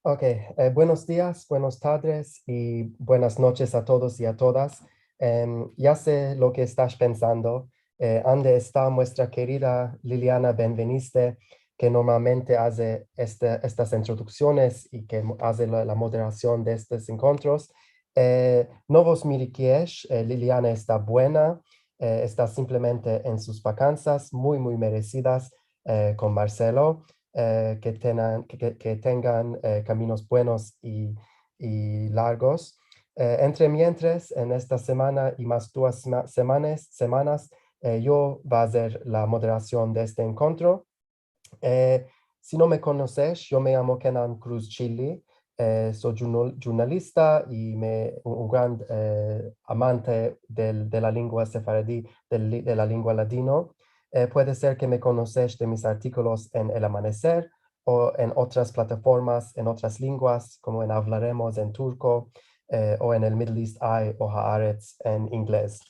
Ok, buenos días, buenas tardes y buenas noches a todos y a todas. Ya sé lo que estás pensando. ¿Dónde está nuestra querida Liliana Benveniste, que normalmente hace estas introducciones y que hace la moderación de estos encuentros? No vos miriquiesh, Liliana está buena, está simplemente en sus vacaciones muy merecidas con Marcelo. Que tengan caminos buenos y largos. Entre mientras, en esta semana y más 2 semanas, yo voy a hacer la moderación de este encuentro. Eh, si no me conoces, yo me llamo Kenan Cruz Chili, soy jornalista y un gran amante de la lengua sefaradí, de la lengua ladino. Puede ser que me conoces de mis artículos en El Amanecer o en otras plataformas, en otras lenguas, como en Hablaremos en turco o en el Middle East Eye o Haaretz en inglés.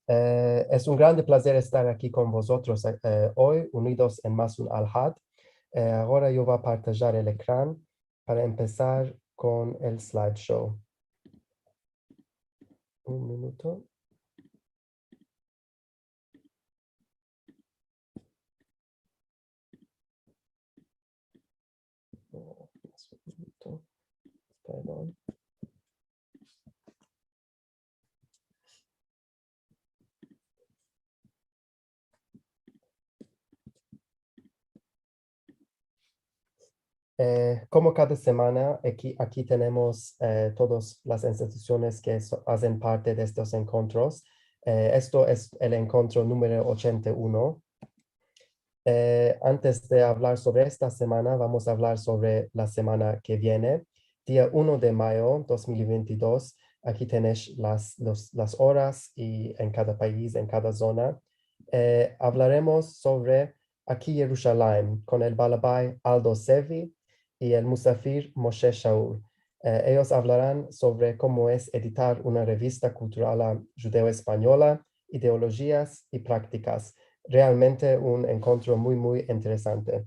Es un grande placer estar aquí con vosotros hoy, unidos en Masun Al-Had. Ahora yo voy a partajar el ecrán para empezar con el slideshow. Un minuto. Oh, un minuto. Perdón. Como cada semana, aquí tenemos todas las instituciones que hacen parte de estos encuentros. Esto es el encuentro número 81. Antes de hablar sobre esta semana, vamos a hablar sobre la semana que viene. Día 1 de mayo 2022. Aquí tenéis las horas y en cada país, en cada zona. Hablaremos sobre aquí Jerusalén con el Balabai Aldo Sevi y el Musafir Moshe Shaul. Ellos hablarán sobre cómo es editar una revista cultural judeo-española, ideologías y prácticas. Realmente un encuentro muy interesante.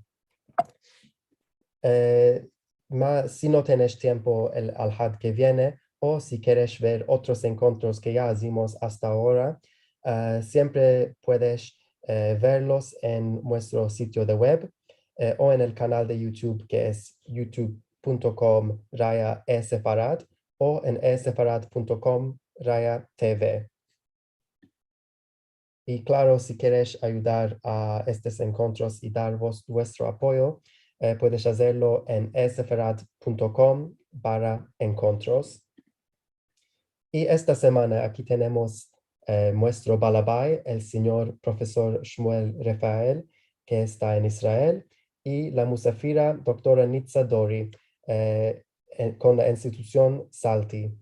Si no tienes tiempo el Al-Had que viene o si quieres ver otros encuentros que ya hicimos hasta ahora, siempre puedes verlos en nuestro sitio de web o en el canal de YouTube que es youtube.com/esefarad o en esefarad.com/tv. Y claro, si quieres ayudar a estos encuentros y dar vuestro apoyo, puedes hacerlo en eseferat.com/encuentros. Y esta semana aquí tenemos nuestro Balabai, el señor profesor Shmuel Rafael, que está en Israel, y la musafira doctora Nitza Dori, con la institución Salti.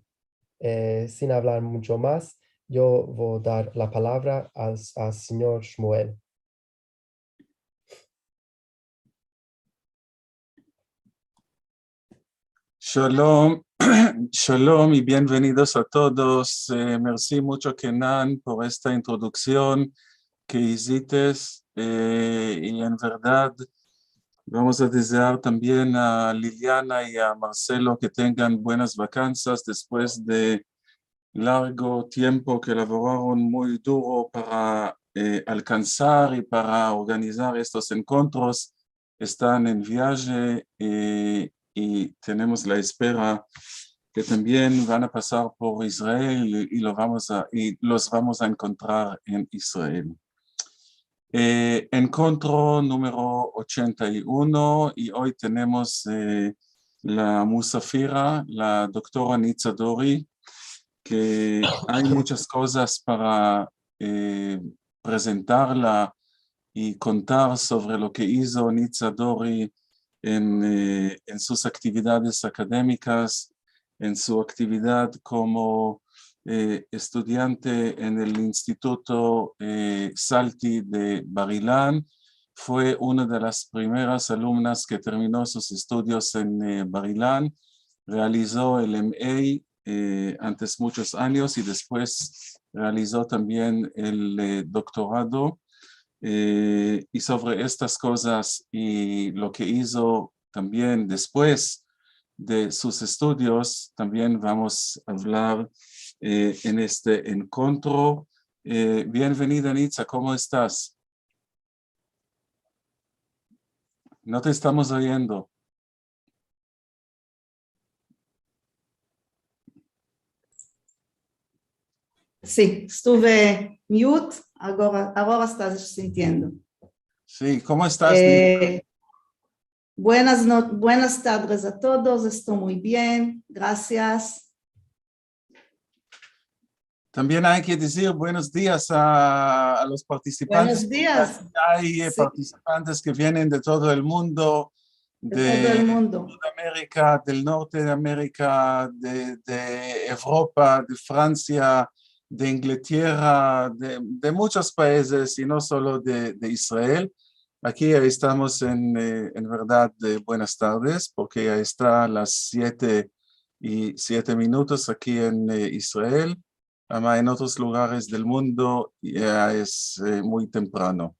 Sin hablar mucho más, yo voy a dar la palabra al señor Shmuel. Shalom, shalom y bienvenidos a todos. Merci mucho, Kenan, por esta introducción que hiciste. Y en verdad, vamos a desear también a Liliana y a Marcelo que tengan buenas vacaciones después de largo tiempo que laboraron muy duro para alcanzar y para organizar estos encuentros. Están en viaje y tenemos la espera que también van a pasar por Israel y los vamos a encontrar en Israel. Encuentro número 81 y hoy tenemos la musafira, la doctora Nitza Dori, que hay muchas cosas para presentarla y contar sobre lo que hizo Nitza Dori en sus actividades académicas, en su actividad como estudiante en el Instituto Salti de Bar Ilan. Fue una de las primeras alumnas que terminó sus estudios en Bar Ilan. Realizó el MA antes muchos años y después realizó también el doctorado. Y sobre estas cosas y lo que hizo también después de sus estudios. También vamos a hablar en este encuentro. Bienvenida, Nitza, ¿cómo estás? No te estamos oyendo. Sí, estuve mute, ahora estás sintiendo. Sí, ¿cómo estás? Buenas tardes a todos, estoy muy bien, gracias. También hay que decir buenos días a los participantes. Buenos días. Hay Sí. participantes que vienen de todo el mundo, de todo el mundo. Sudamérica, del norte de América, de Europa, de Francia, de Inglaterra, de muchos países y no solo de Israel. Aquí estamos en verdad de buenas tardes, porque ya está las 7:07 aquí en Israel. En otros lugares del mundo ya es muy temprano.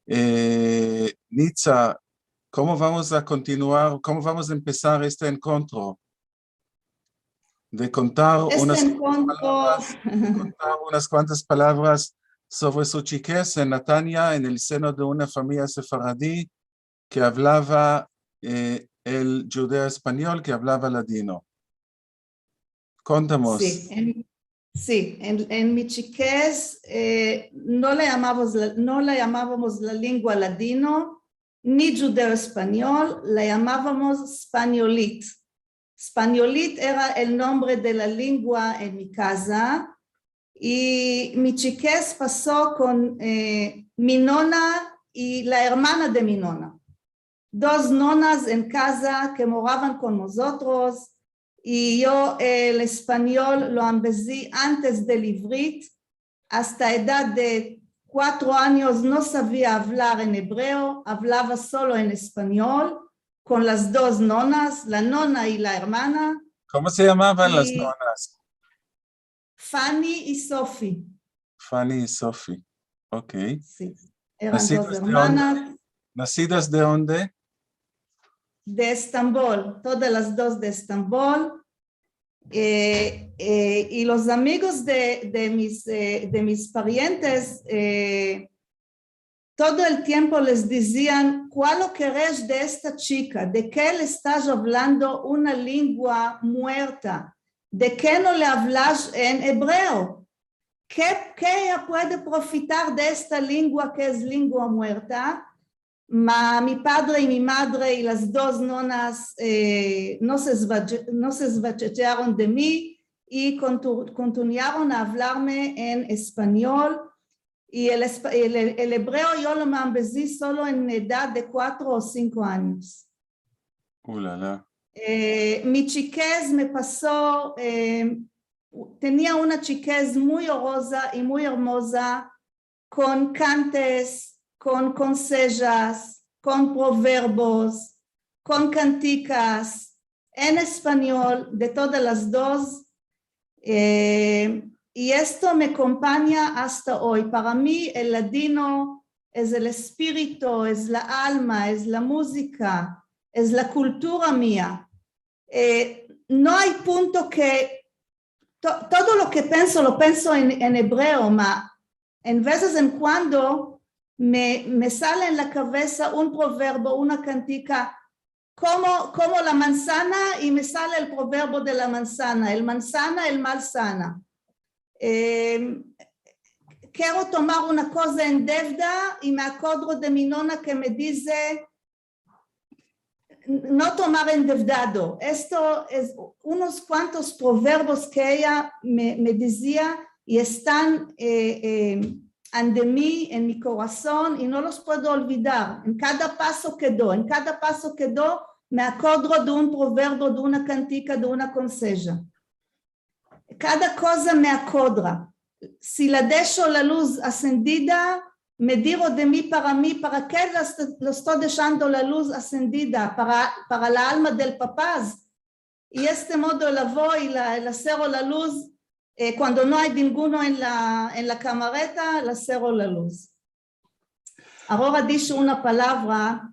Nitza, ¿cómo vamos a continuar? ¿Cómo vamos a empezar este encuentro? De contar unas cuantas palabras sobre su chiquez en Netanya, en el seno de una familia sefaradí que hablaba el judeo español, que hablaba ladino. Contamos. Sí, en mi chiquez no le llamábamos la lengua ladino, ni judeo español, la llamábamos españolit. Españolit era el nombre de la lengua en mi casa y mi chiquez pasó con mi nona y la hermana de mi nona. Dos nonas en casa que moraban con nosotros. Y yo el español lo empecé antes del ivrit, hasta edad de 4 años no sabía hablar en hebreo, hablaba solo en español, con las dos nonas, la nona y la hermana. ¿Cómo se llamaban las nonas? Fanny y Sophie. Fanny y Sophie, ok. Sí, eran dos hermanas. ¿Nacidas de dónde? De Estambul, todas las dos de Estambul. Y los amigos de mis parientes todo el tiempo les decían, ¿cuál lo querés de esta chica? ¿De qué le estás hablando una lengua muerta? ¿De qué no le hablas en hebreo? ¿Qué ella puede profitar de esta lengua que es lengua muerta? Mi padre y mi madre y las dos nonas no se esbachetearon de mí y continuaron a hablarme en español y el hebreo yo lo empecé solo en edad de 4 o 5 años. Mi chiquez me pasó, tenía una chiquez muy orosa y muy hermosa, con cantes, con consejos, con proverbios, con canticas, en español, de todas las dos. Y esto me acompaña hasta hoy. Para mí el ladino es el espíritu, es la alma, es la música, es la cultura mía. No hay punto que, todo lo que pienso, lo pienso en hebreo, ma en veces en cuando me sale en la cabeza un proverbio, una cantica, como la manzana y me sale el proverbio de la manzana, el manzana, el mal sana. Quiero tomar una cosa en deuda y me acuerdo de mi nona que me dice, no tomar endeudado. Esto es unos cuantos proverbios que ella me decía y están ante mí, en mi corazón, y no los puedo olvidar. En cada paso que doy, me acuerdo de un proverbio, de una cantica, de una conseja. Cada cosa me acuerda. Si la dejo la luz encendida, me digo de mí, ¿para qué lo estoy dejando la luz encendida? Para la alma del papás. Y este modo la voy y la cierro la luz. Cuando no hay ninguno en la camareta, la cierro la luz. Ahora dice una palabra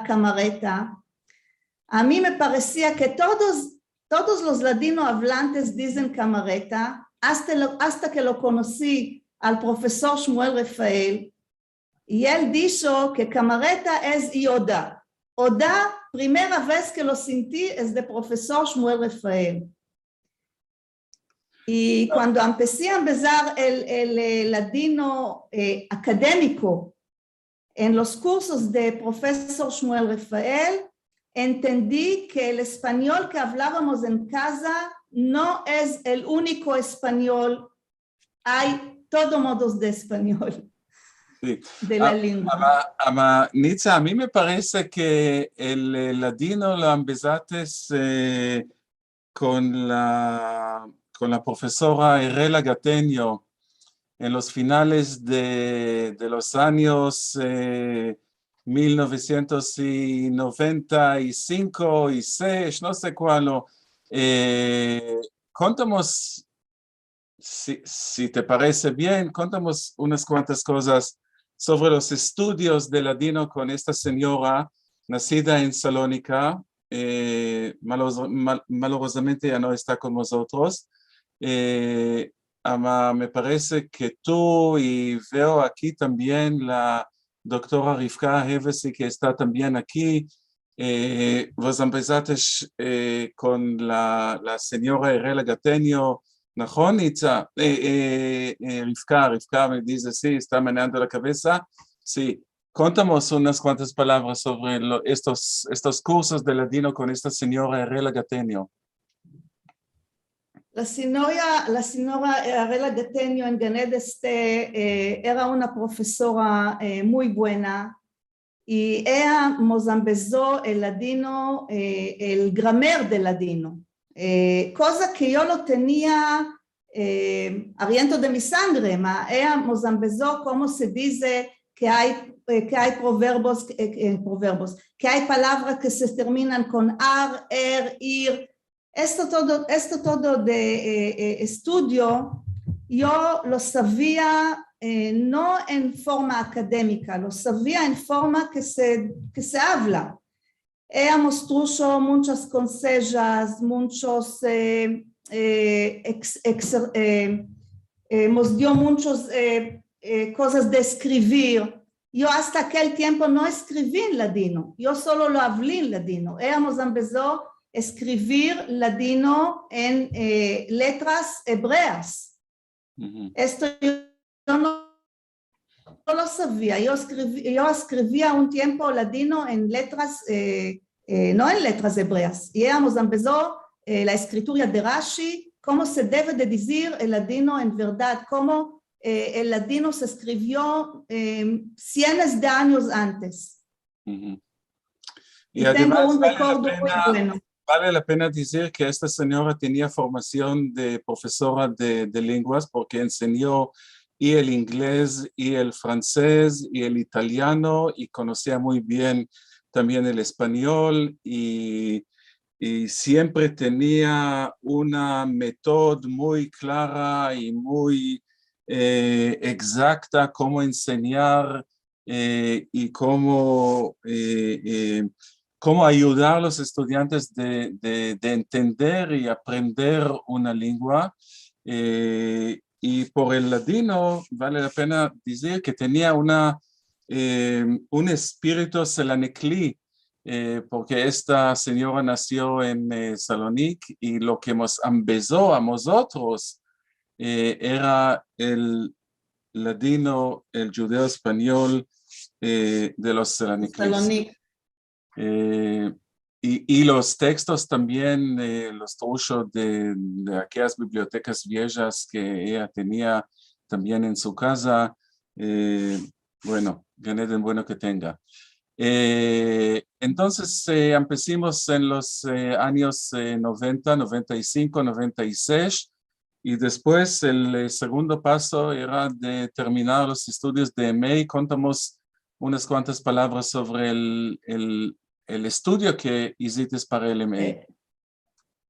camareta. a mí me parecía que todos los ladinohablantes dicen camareta, hasta que lo conocí al profesor Shmuel Rafael, y él dijo que camareta es Yoda. Oda, primera vez que lo sentí es de profesor Shmuel Rafael. Y cuando empecé a empezar el ladino académico en los cursos de profesor Shmuel Rafael, entendí que el español que hablábamos en casa no es el único español, hay todos modos de español. Sí. De la lengua. Nitza, a mí me parece que el ladino lo empezaste con la profesora Herela Gateño en los finales de los años 1995 y 6, no sé cuál. Contamos, si te parece bien, contamos unas cuantas cosas sobre los estudios de ladino con esta señora nacida en Salónica. Malosamente ya no está con nosotros. Me parece que tú, y veo aquí también la doctora Rivka Hevesi, que está también aquí, vos empezaste con la señora Herela Gateño, נכון, Itza? Rivka me dice, sí, está meneando la cabeza. Sí, contamos unas cuantas palabras sobre estos cursos de ladino con esta señora Herela Gateño. La señora Herela Gateño en Gan Eden era una profesora muy buena y ella nos empezó el ladino, el grammar del ladino. Cosa que yo lo tenía arriento de mi sangre, ma ella nos empezó cómo se dice que hay proverbios, que hay palabras que se terminan con ar, ir. Esto todo de estudio, yo lo sabía no en forma académica, lo sabía en forma que se habla. Ella mostró muchas consejos, nos dio muchas cosas de escribir. Yo hasta aquel tiempo no escribí en ladino, yo solo lo hablé en ladino. Ella nos empezó a escribir ladino en letras hebreas. Esto yo no lo sabía. Yo escribía un tiempo ladino en letras, no en letras hebreas. Y ella nos empezó la escritura de Rashi, cómo se debe de decir el ladino en verdad, cómo el ladino se escribió cientos de años antes. Y además tengo un recuerdo muy bueno. Vale la pena decir que esta señora tenía formación de profesora de lenguas porque enseñó y el inglés y el francés y el italiano y conocía muy bien también el español y siempre tenía una método muy clara y muy exacta cómo enseñar y cómo ayudar a los estudiantes de entender y aprender una lengua. Y por el ladino vale la pena decir que tenía un espíritu selaneclí, porque esta señora nació en Salónica y lo que nos empezó a nosotros era el ladino, el judeo español de los salonicenses. Y los textos también, los truchos de aquellas bibliotecas viejas que ella tenía también en su casa. Bueno, Gan Eden, bueno que tenga. Entonces empezamos en los años 90, 95, 96 y después el segundo paso era de terminar los estudios de MA. Contamos unas cuantas palabras sobre el estudio que hiciste para el MA.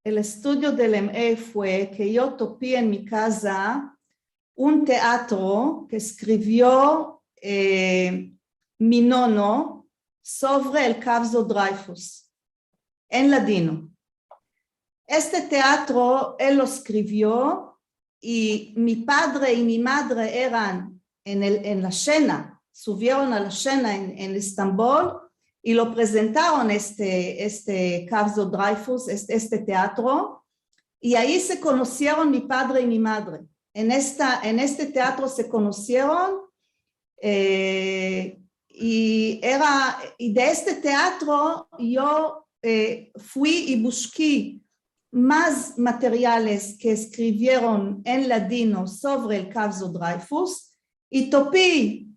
El estudio del MA fue que yo topé en mi casa un teatro que escribió mi nono sobre el caso Dreyfus. en ladino. Este teatro él lo escribió y mi padre y mi madre eran en la Shena, subieron a la Shena en Estambul y lo presentaron este Carlo Dreyfus, este teatro, y ahí se conocieron mi padre y mi madre. En este teatro se conocieron y de este teatro yo fui y busqué más materiales que escribieron en ladino sobre el Carlo Dreyfus y topé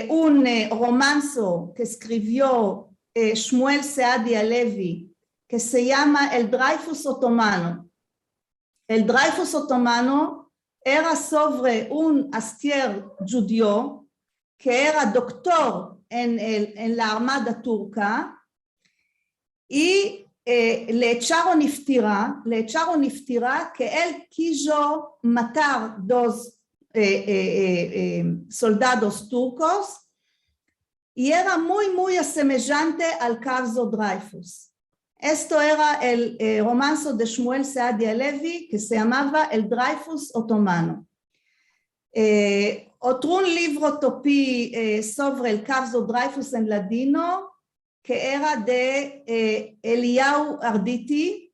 un romanzo que escribió Shmuel Seadia Levi que se llama El Dreyfus Otomano. El Dreyfus Otomano era sobre un astier judío que era doctor en la armada turca y le echaron iftira que él quiso matar dos soldados turcos y era muy asemejante al Carlo Dreyfus. Esto era el romanzo de Shmuel Seadia Levi que se llamaba El Dreyfus Otomano. Otro libro topí sobre el Carlo Dreyfus en ladino que era de Eliyahu Arditi,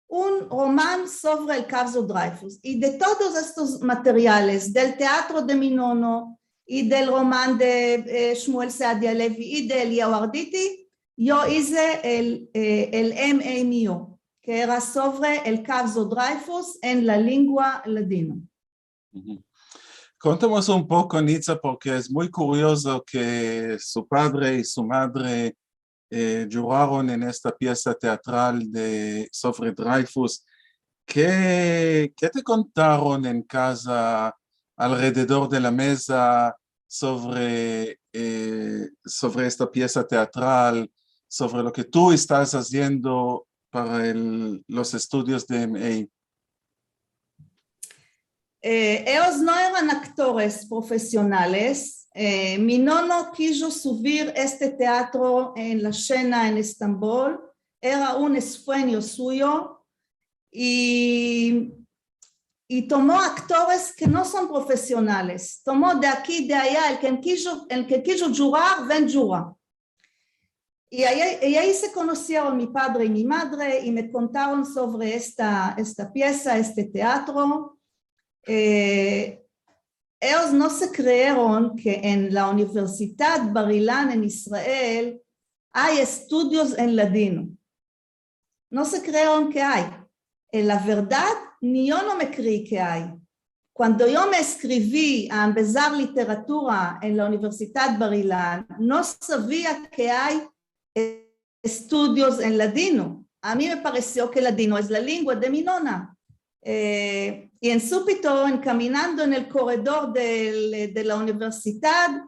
un román sobre el Carlo Dreyfus. Y de todos estos materiales, del teatro de Minono y del román de Shmuel Seadia Levi y de Eliyahu Arditi, yo hice el MA mío, que era sobre el Carlo Dreyfus en la lengua ladino. Cuéntanos un poco, Nitza, porque es muy curioso que su padre y su madre juraron en esta pieza teatral sobre Dreyfus. ¿Qué te contaron en casa alrededor de la mesa sobre esta pieza teatral, sobre lo que tú estás haciendo para los estudios de MA? Ellos no eran actores profesionales. Minono quiso subir este teatro en la Shena en Estambul. Era un sueño suyo y tomó actores que no son profesionales. Tomó de aquí, de allá, el que quiso jurar, ven jura. Y ahí se conocieron mi padre y mi madre y me contaron sobre esta pieza, este teatro. Ellos no se creyeron que en la Universidad Bar Ilan en Israel hay estudios en ladino. No se creyeron que hay. En la verdad, ni yo no me creí que hay. Cuando yo me escribí a empezar literatura en la Universidad Bar Ilan, no sabía que hay estudios en ladino. A mí me pareció que ladino es la lengua de mi nona. Y en súbito, caminando en el corredor de la universidad,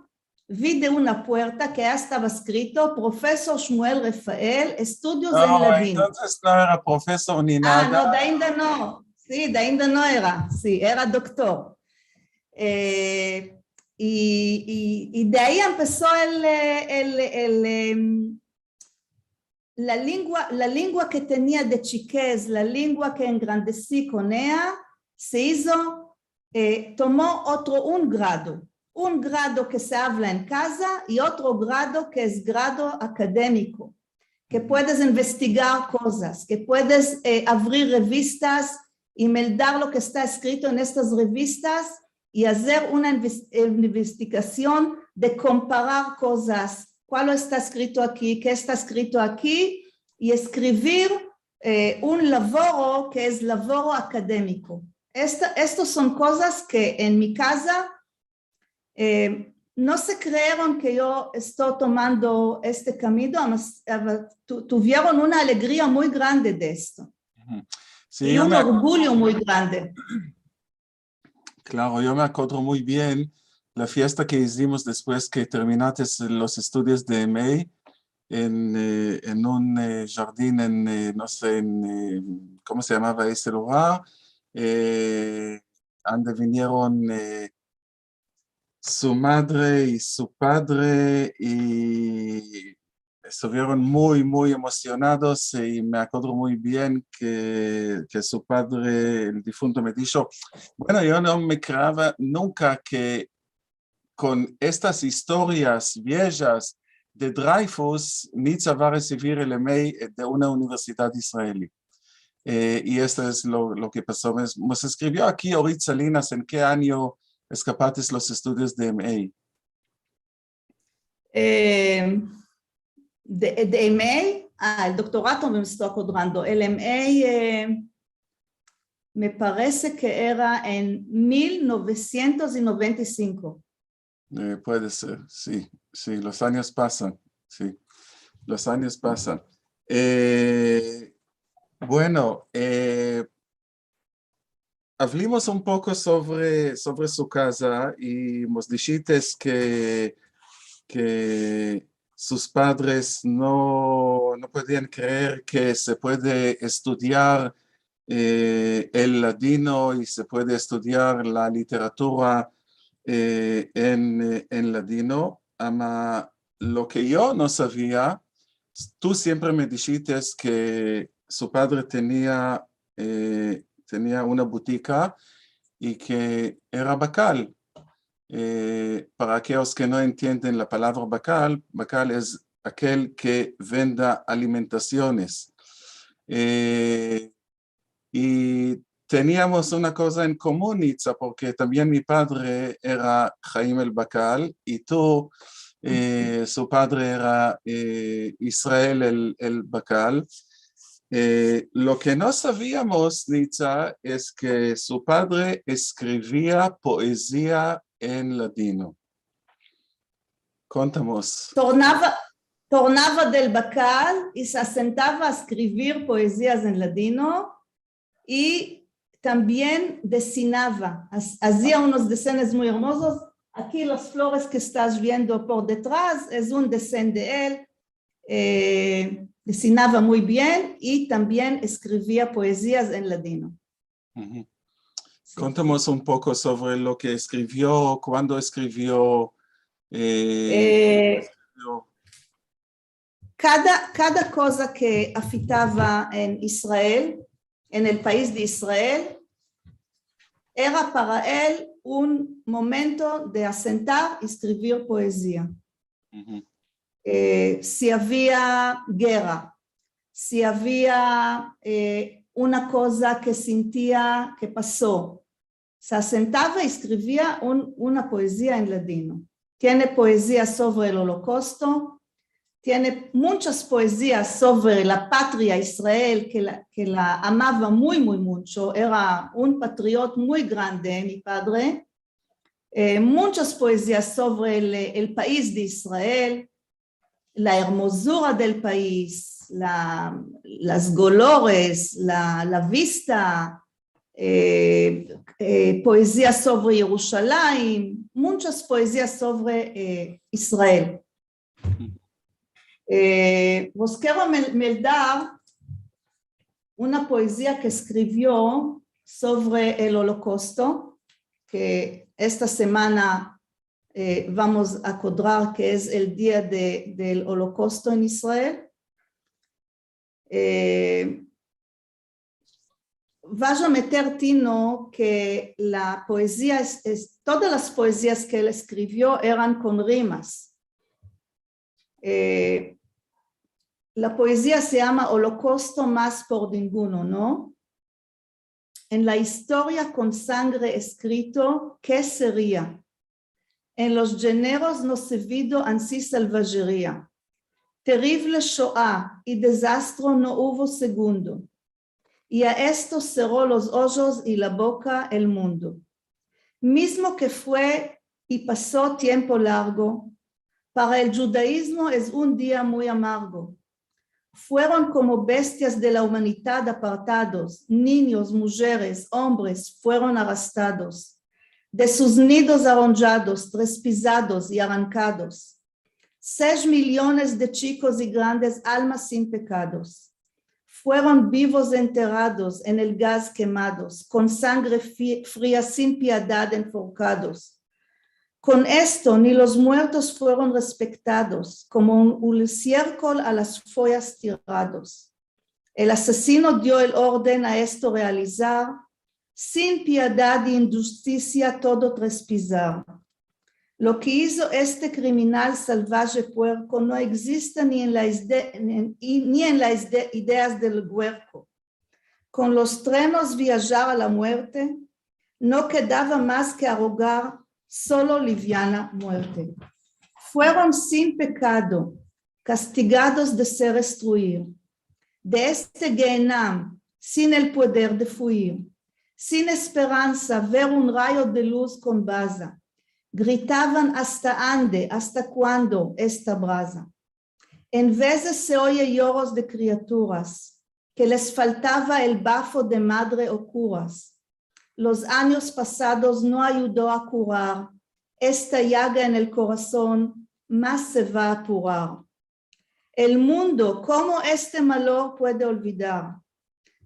vi de una puerta que ya estaba escrito Profesor Shmuel Rafael, estudios en ladino. Entonces no era profesor ni nada. No, de ainda no. Sí, de ainda no era. Sí, era doctor. Y de ahí empezó la lengua que tenía de chiquez, la lengua que engrandecí con ella, se hizo, tomó un grado que se habla en casa y otro grado que es grado académico, que puedes investigar cosas, que puedes abrir revistas y meldar lo que está escrito en estas revistas y hacer una investigación de comparar cosas. ¿Cuál está escrito aquí? ¿Qué está escrito aquí? Y escribir un laboro que es laboro académico. Estas son cosas que en mi casa no se creyeron que yo estoy tomando este camino, tuvieron una alegría muy grande de esto. Sí, y un orgullo muy grande. Claro, yo me acuerdo muy bien la fiesta que hicimos después que terminaste los estudios de MA en un jardín no sé, ¿cómo se llamaba ese lugar? Donde vinieron su madre y su padre y estuvieron muy, muy emocionados y me acuerdo muy bien que su padre, el difunto, me dijo, bueno, yo no me creaba nunca que con estas historias viejas de Dreyfus, Nitza va a recibir el MA de una universidad israelí. Y esto es lo que pasó. Nos escribió aquí Orit Salinas en qué año escapaste los estudios de MA. De MA, el doctorato me estoy acordando. El MA me parece que era en 1995. Puede ser, sí, sí, los años pasan, sí, los años pasan. Bueno, hablemos un poco sobre su casa y nos dijiste que sus padres no podían creer que se puede estudiar el ladino y se puede estudiar la literatura en ladino. Lo que yo no sabía, tú siempre me dijiste que su padre tenía una botica y que era bacal. Para aquellos que no entienden la palabra bacal, bacal es aquel que venda alimentaciones. Y teníamos una cosa en común, Itza, porque también mi padre era Chaim el Bacal y tú, su padre era Israel el Bacal. Lo que no sabíamos, Nitza, es que su padre escribía poesía en ladino. Contamos. Tornaba del Bacal y se sentaba a escribir poesías en ladino y también desenaba. Hacía unos diseños muy hermosos. Aquí las flores que estás viendo por detrás es un diseño de él. Desenaba muy bien y también escribía poesías en ladino. Uh-huh. Sí. Contamos un poco sobre lo que escribió, cuándo escribió. Cada cosa que afectaba en Israel, en el país de Israel, era para él un momento de asentar y escribir poesía. Uh-huh. Si había guerra, si había una cosa que sentía que pasó, se asentaba y escribía una poesía en ladino. Tiene poesía sobre el Holocausto, tiene muchas poesías sobre la patria Israel que la amaba muy, muy mucho. Era un patriota muy grande, mi padre. Muchas poesías sobre el país de Israel, la hermosura del país, las colores, la vista, poesía sobre Jerusalén, muchas poesías sobre Israel. Vos quiero dar una poesía que escribió sobre el Holocausto, que esta semana vamos a acordar que es el día del Holocausto en Israel. Vas a meter, Tino, que la poesía, todas las poesías que él escribió eran con rimas. La poesía se llama Holocausto más por ninguno, ¿no? En la historia con sangre escrito, ¿qué sería? En los géneros no se vido ansí salvajería. Terrible Shoah y desastre no hubo segundo. Y a esto cerró los ojos y la boca el mundo. Mismo que fue y pasó tiempo largo, para el judaísmo es un día muy amargo. Fueron como bestias de la humanidad apartados, niños, mujeres, hombres fueron arrastrados, de sus nidos arrollados, trespizados y arrancados. 6 millones de chicos y grandes almas sin pecados. Fueron vivos enterrados en el gas quemados, con sangre fría sin piedad enforcados. Con esto ni los muertos fueron respetados, como un estiércol a las follas tirados. El asesino dio el orden a esto realizar, sin piedad y injusticia todo trespisar. Lo que hizo este criminal salvaje puerco no existe ni en las ideas del huerco. Con los trenos viajar a la muerte, no quedaba más que arrogar solo liviana muerte. Fueron sin pecado, castigados de ser destruir. De este Gehenam, sin el poder de fuir, sin esperanza ver un rayo de luz con brasa. Gritaban hasta ande, hasta cuándo esta brasa. En veces se oye lloros de criaturas, que les faltaba el bafo de madre o curas. Los años pasados no ayudó a curar, esta llaga en el corazón más se va a apurar. El mundo, ¿cómo este malor puede olvidar?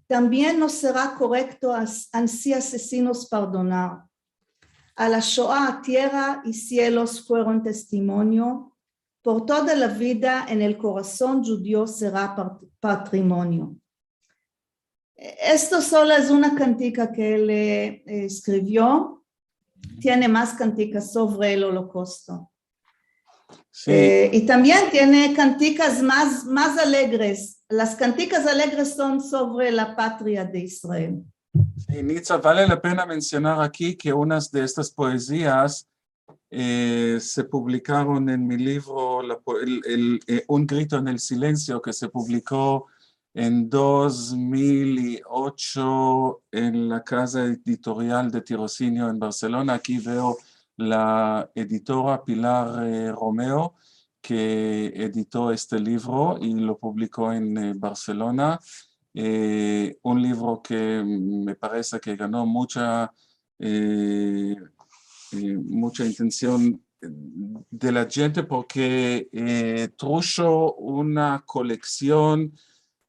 También no será correcto así asesinos perdonar. A la Shoah, tierra y cielos fueron testimonio, por toda la vida en el corazón judío será patrimonio. Esto solo es una cantica que él escribió, tiene más canticas sobre el holocausto. Sí. Y también tiene canticas más alegres. Las canticas alegres son sobre la patria de Israel. Sí, Nitza, vale la pena mencionar aquí que unas de estas poesías se publicaron en mi libro Un grito en el silencio, que se publicó en 2008 en la casa editorial de Tirocinio en Barcelona. Aquí veo la editora Pilar Romeo, que editó este libro y lo publicó en Barcelona. Un libro que me parece que ganó mucha intención de la gente porque trujo una colección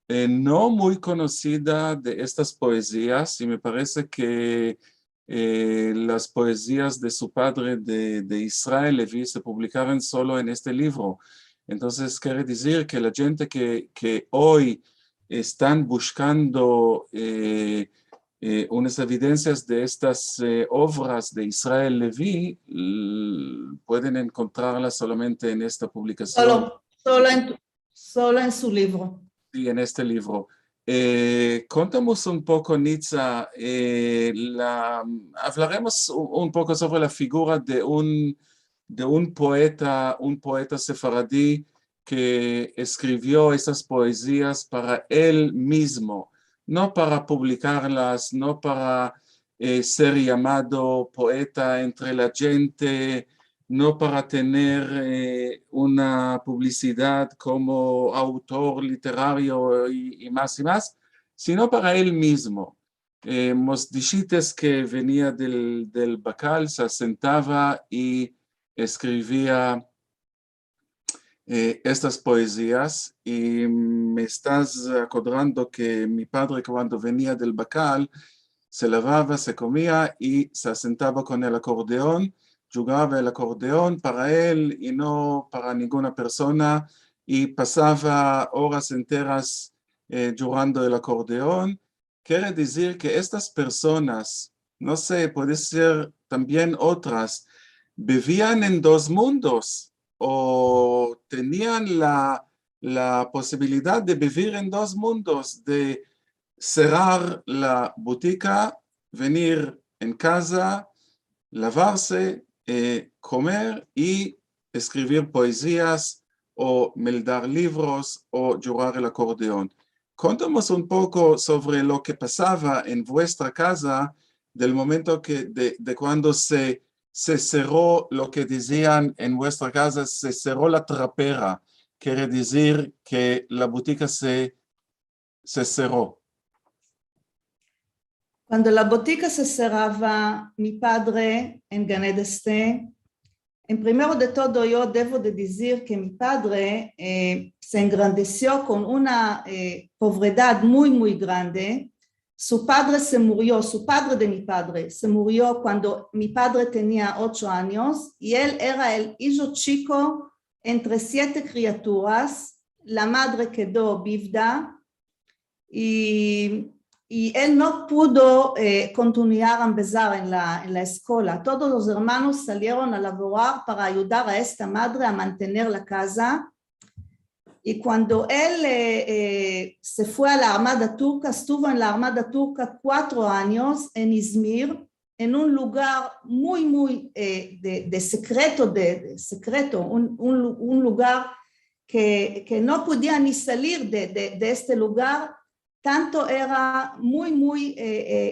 no muy conocida de estas poesías, y me parece que las poesías de su padre de Israel Levi se publicaron solo en este libro. Entonces quiere decir que la gente que hoy están buscando unas evidencias de estas obras de Israel Levi, pueden encontrarlas solamente en esta publicación. Solo en su libro. Sí, en este libro. Contamos un poco, Nitza, hablaremos un poco sobre la figura de un poeta sefaradí que escribió esas poesías para él mismo, no para publicarlas, no para ser llamado poeta entre la gente, no para tener una publicidad como autor literario y más, sino para él mismo. Mosdichites, que venía del Bacal, se sentaba y escribía estas poesías, y me estás acordando que mi padre, cuando venía del Bacal, se lavaba, se comía y se sentaba con el acordeón, jugaba el acordeón para él y no para ninguna persona, y pasaba horas enteras jugando el acordeón. Quiere decir que estas personas, no sé, puede ser también otras, vivían en dos mundos o tenían la posibilidad de vivir en dos mundos, de cerrar la botica, venir en casa, lavarse, comer y escribir poesías o meldar libros o jugar el acordeón. Contamos un poco sobre lo que pasaba en vuestra casa del momento de cuando se cerró, lo que decían en vuestra casa, se cerró la trapera. Quiere decir que la botica se cerró. Cuando la botica se cerraba, mi padre en Ganed Este, en primero de todo yo debo de decir que mi padre se engrandeció con una pobreza muy grande, su padre de mi padre se murió cuando mi padre tenía 8 años y él era el hijo chico entre 7 criaturas. La madre quedó viuda y él no pudo continuar a empezar en la escuela. Todos los hermanos salieron a laborar para ayudar a esta madre a mantener la casa. Y cuando él se fue a la Armada Turca, estuvo en la Armada Turca 4 años en Izmir, en un lugar muy de secreto, un lugar que no podía ni salir de este lugar, tanto era muy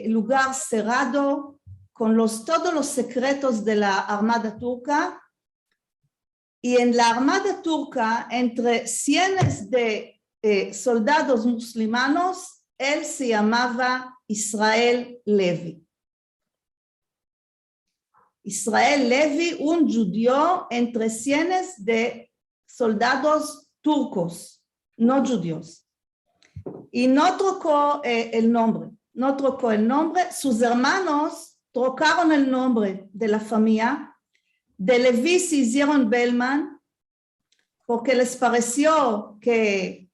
lugar cerrado, con todos los secretos de la Armada Turca. Y en la Armada Turca, entre cientos de soldados musulmanos, él se llamaba Israel Levi. Israel Levi, un judío entre cientos de soldados turcos, no judíos. Y no trocó el nombre, sus hermanos trocaron el nombre de la familia. De Levi se hicieron Bellman porque les pareció que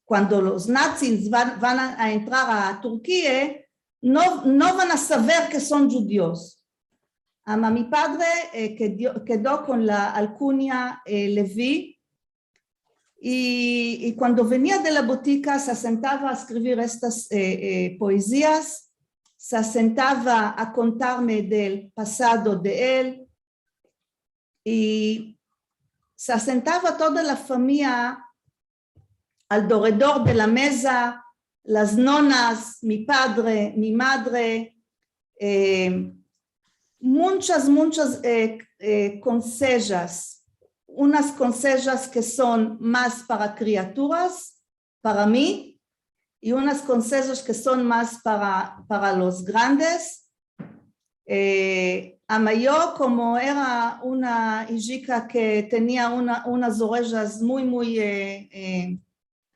cuando los nazis van a entrar a Turquía no van a saber que son judíos. Mi padre quedó con la alcunia Levi y cuando venía de la botica se sentaba a escribir estas poesías, se sentaba a contarme del pasado de él. Y se sentaba toda la familia alrededor de la mesa, las nonas, mi padre, mi madre, muchas consejas, unas consejas que son más para criaturas, para mí, y unas consejas que son más para los grandes. A mayor, como era una hijita que tenía unas orejas muy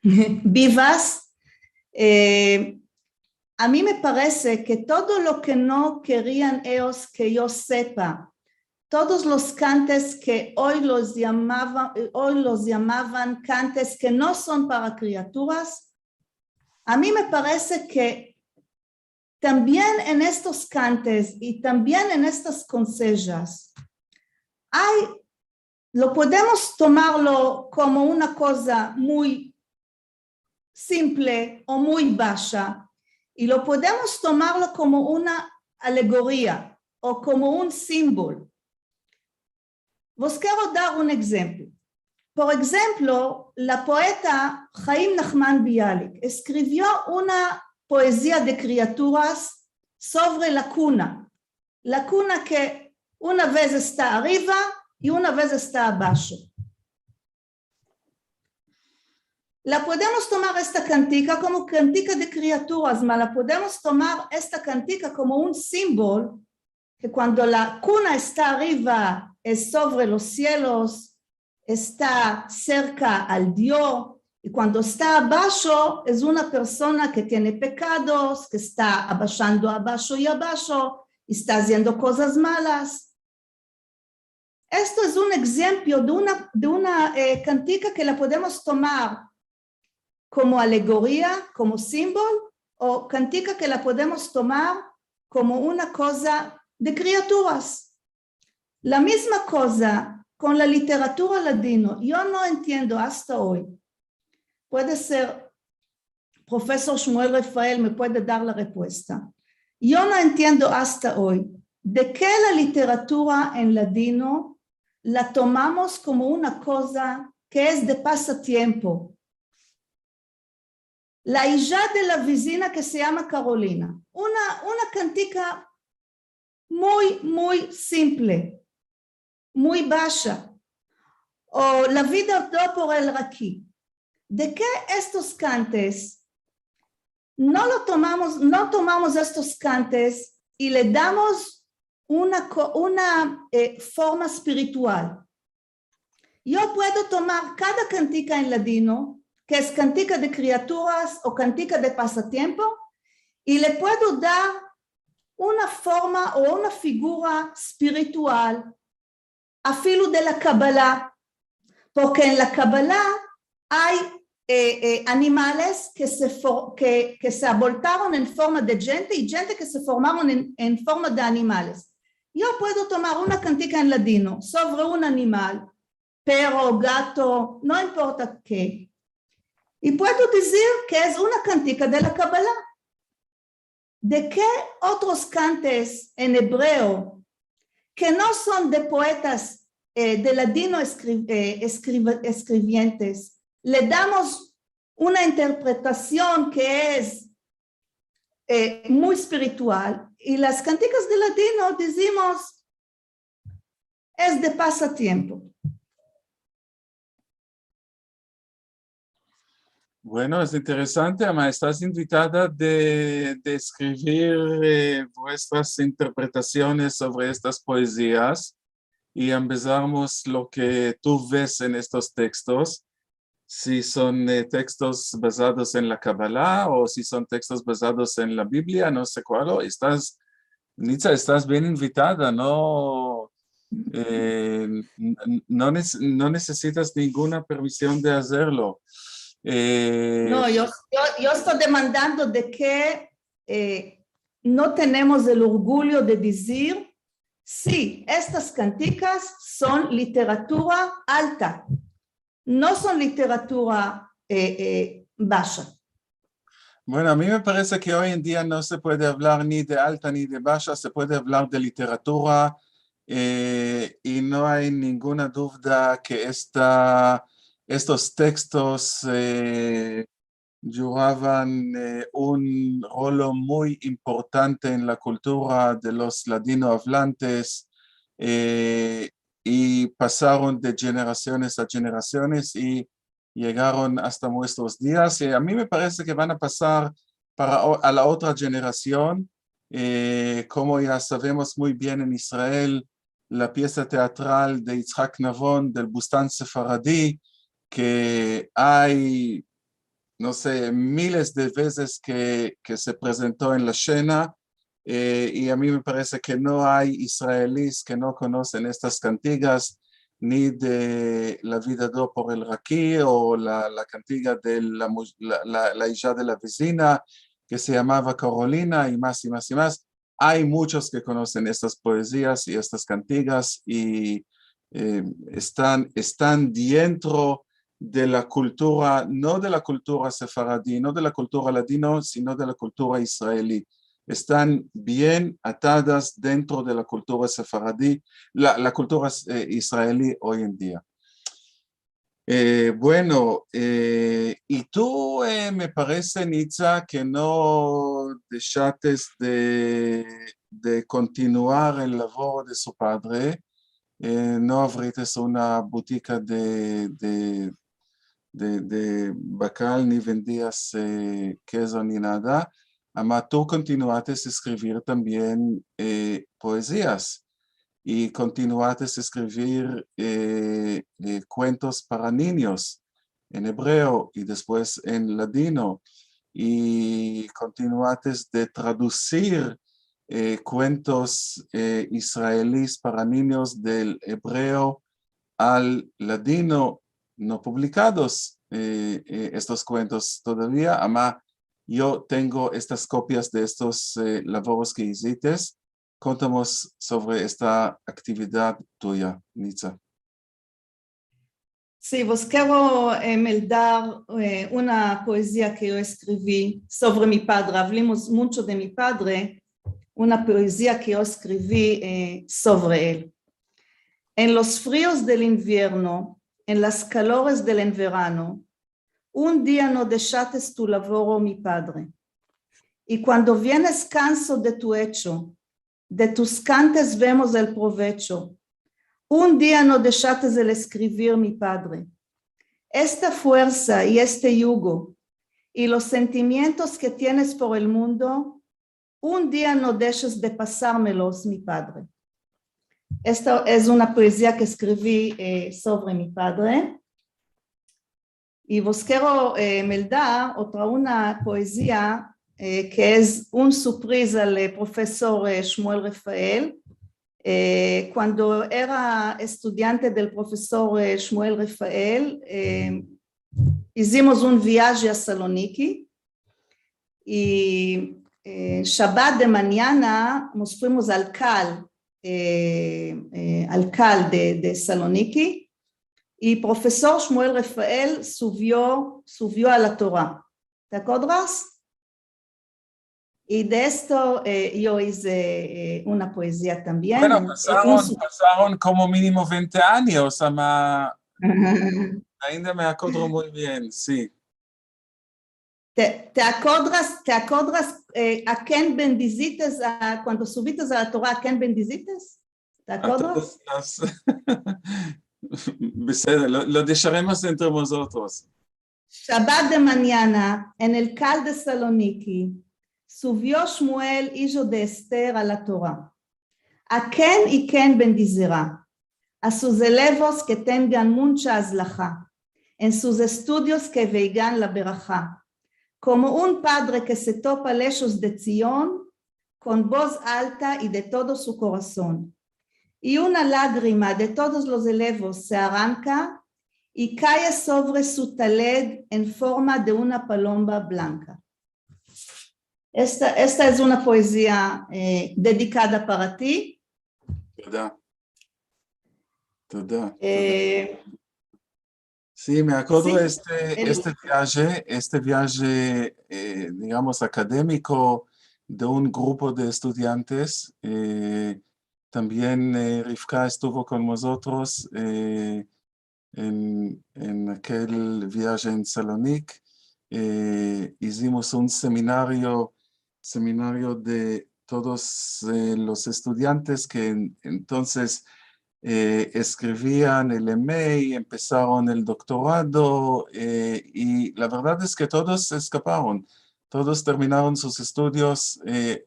vivas, a mí me parece que todo lo que no querían ellos que yo sepa, todos los cantes que hoy los llamaban cantes que no son para criaturas, a mí me parece que también en estos cantes y también en estas consejas, lo podemos tomarlo como una cosa muy simple o muy baja, y lo podemos tomarlo como una alegoría o como un símbolo. Os quiero dar un ejemplo. Por ejemplo, la poeta Chaim Nachman Bialik escribió una poesía de criaturas sobre la cuna que una vez está arriba y una vez está abajo. La podemos tomar esta cantica como cantica de criaturas, pero la podemos tomar esta cantica como un símbolo que cuando la cuna está arriba es sobre los cielos, está cerca al Dios. Y cuando está abajo es una persona que tiene pecados, que está abajando abajo y abajo, y está haciendo cosas malas. Esto es un ejemplo de una cantica que la podemos tomar como alegoría, como símbolo, o cantica que la podemos tomar como una cosa de criaturas. La misma cosa con la literatura ladino. Yo no entiendo hasta hoy. Puede ser, profesor Shmuel Rafael me puede dar la respuesta. Yo no entiendo hasta hoy de qué la literatura en ladino la tomamos como una cosa que es de pasatiempo. La hija de la vecina que se llama Carolina, una cantica muy simple, muy baja, o la vida por el Raki. ¿De qué estos cantes no tomamos estos cantes y le damos una forma espiritual? Yo puedo tomar cada cantica en ladino, que es cantica de criaturas o cantica de pasatiempo, y le puedo dar una forma o una figura espiritual, afilo de la Kabbalah, porque en la Kabbalah hay animales que se abortaron en forma de gente y gente que se formaron en forma de animales. Yo puedo tomar una cantica en ladino sobre un animal, perro, gato, no importa qué, y puedo decir que es una cantica de la Kabbalah. ¿De qué otros cantes en hebreo que no son de poetas de ladino escribientes le damos una interpretación que es muy espiritual? Y las canticas de ladino decimos es de pasatiempo. Bueno, es interesante, Ama. Estás invitada de escribir vuestras interpretaciones sobre estas poesías y empezamos lo que tú ves en estos textos, si son textos basados en la Kabbalah o si son textos basados en la Biblia, no sé cuál. Nitza, estás bien invitada, no, no necesitas ninguna permisión de hacerlo. No, yo estoy demandando de que no tenemos el orgullo de decir, sí, estas canticas son literatura alta, no son literatura baja. Bueno, a mí me parece que hoy en día no se puede hablar ni de alta ni de baja, se puede hablar de literatura y no hay ninguna duda que estos textos jugaban un rol muy importante en la cultura de los ladinohablantes y pasaron de generaciones a generaciones y llegaron hasta nuestros días. Y a mí me parece que van a pasar a la otra generación. Como ya sabemos muy bien en Israel, la pieza teatral de Yitzhak Navon del Bustán Sefaradí, que hay, no sé, miles de veces que se presentó en la Shena, y a mí me parece que no hay israelíes que no conocen estas cantigas, ni de La vida do por el Raquí o la cantiga de la hija de la vecina que se llamaba Carolina y más y más y más. Hay muchos que conocen estas poesías y estas cantigas y están dentro de la cultura, no de la cultura sefaradí, no de la cultura ladino, sino de la cultura israelí. Están bien atadas dentro de la cultura sefaradí, la cultura israelí hoy en día. Bueno, y tú me parece, Nitza, que no dejates de continuar el labor de su padre, no abriste una botica de bacal ni vendías queso ni nada, ama tú continuaste a escribir también poesías y continuaste a escribir cuentos para niños en hebreo y después en ladino y continuaste de traducir cuentos israelíes para niños del hebreo al ladino, no publicados estos cuentos todavía, ama yo tengo estas copias de estos labores que hiciste. Contamos sobre esta actividad tuya, Nitza. Sí, vos quiero dar una poesía que yo escribí sobre mi padre. Hablamos mucho de mi padre, una poesía que yo escribí sobre él. En los fríos del invierno, en las calores del verano, un día no dejaste tu labor, mi padre. Y cuando vienes canso de tu hecho, de tus cantes vemos el provecho. Un día no dejaste el escribir, mi padre. Esta fuerza y este yugo y los sentimientos que tienes por el mundo, un día no dejes de pasármelos, mi padre. Esta es una poesía que escribí sobre mi padre. Y vos quiero dar una poesía que es un sorpresa al profesor Shmuel Rafael. Cuando era estudiante del profesor Shmuel Rafael, hicimos un viaje a Saloniki y Shabbat de mañana nos fuimos al CAL de Saloniki y profesor Shmuel Rafael subió a la Torah. ¿Te acuerdas? Y de esto yo hice una poesía también. Bueno, pasaron como mínimo 20 años, ainda me acuerdo muy bien, sí. ¿Te acuerdas a quién bendiciste cuando subiste a la Torah? ¿A quién bendiciste? ¿Te acuerdas? Lo dejaremos entre nosotros. Shabbat de mañana, en el CAL de Saloniki, subió Shmuel, hijo de Esther, a la Torah. ¿A quién y quién bendicirá? A sus elevos que tengan mucha azlaja, en sus estudios que vean la berajá. Como un padre que se topa lejos de Zion, con voz alta y de todo su corazón. Y una lágrima de todos los elevos se arranca y cae sobre su taled en forma de una paloma blanca. Esta es una poesía dedicada para ti. Toda. Sí, me acuerdo Sí, este viaje, digamos, académico de un grupo de estudiantes. También Rivka estuvo con nosotros en aquel viaje en Salonic. Hicimos un seminario de todos los estudiantes que entonces escribían el MA, empezaron el doctorado y la verdad es que todos escaparon, todos terminaron sus estudios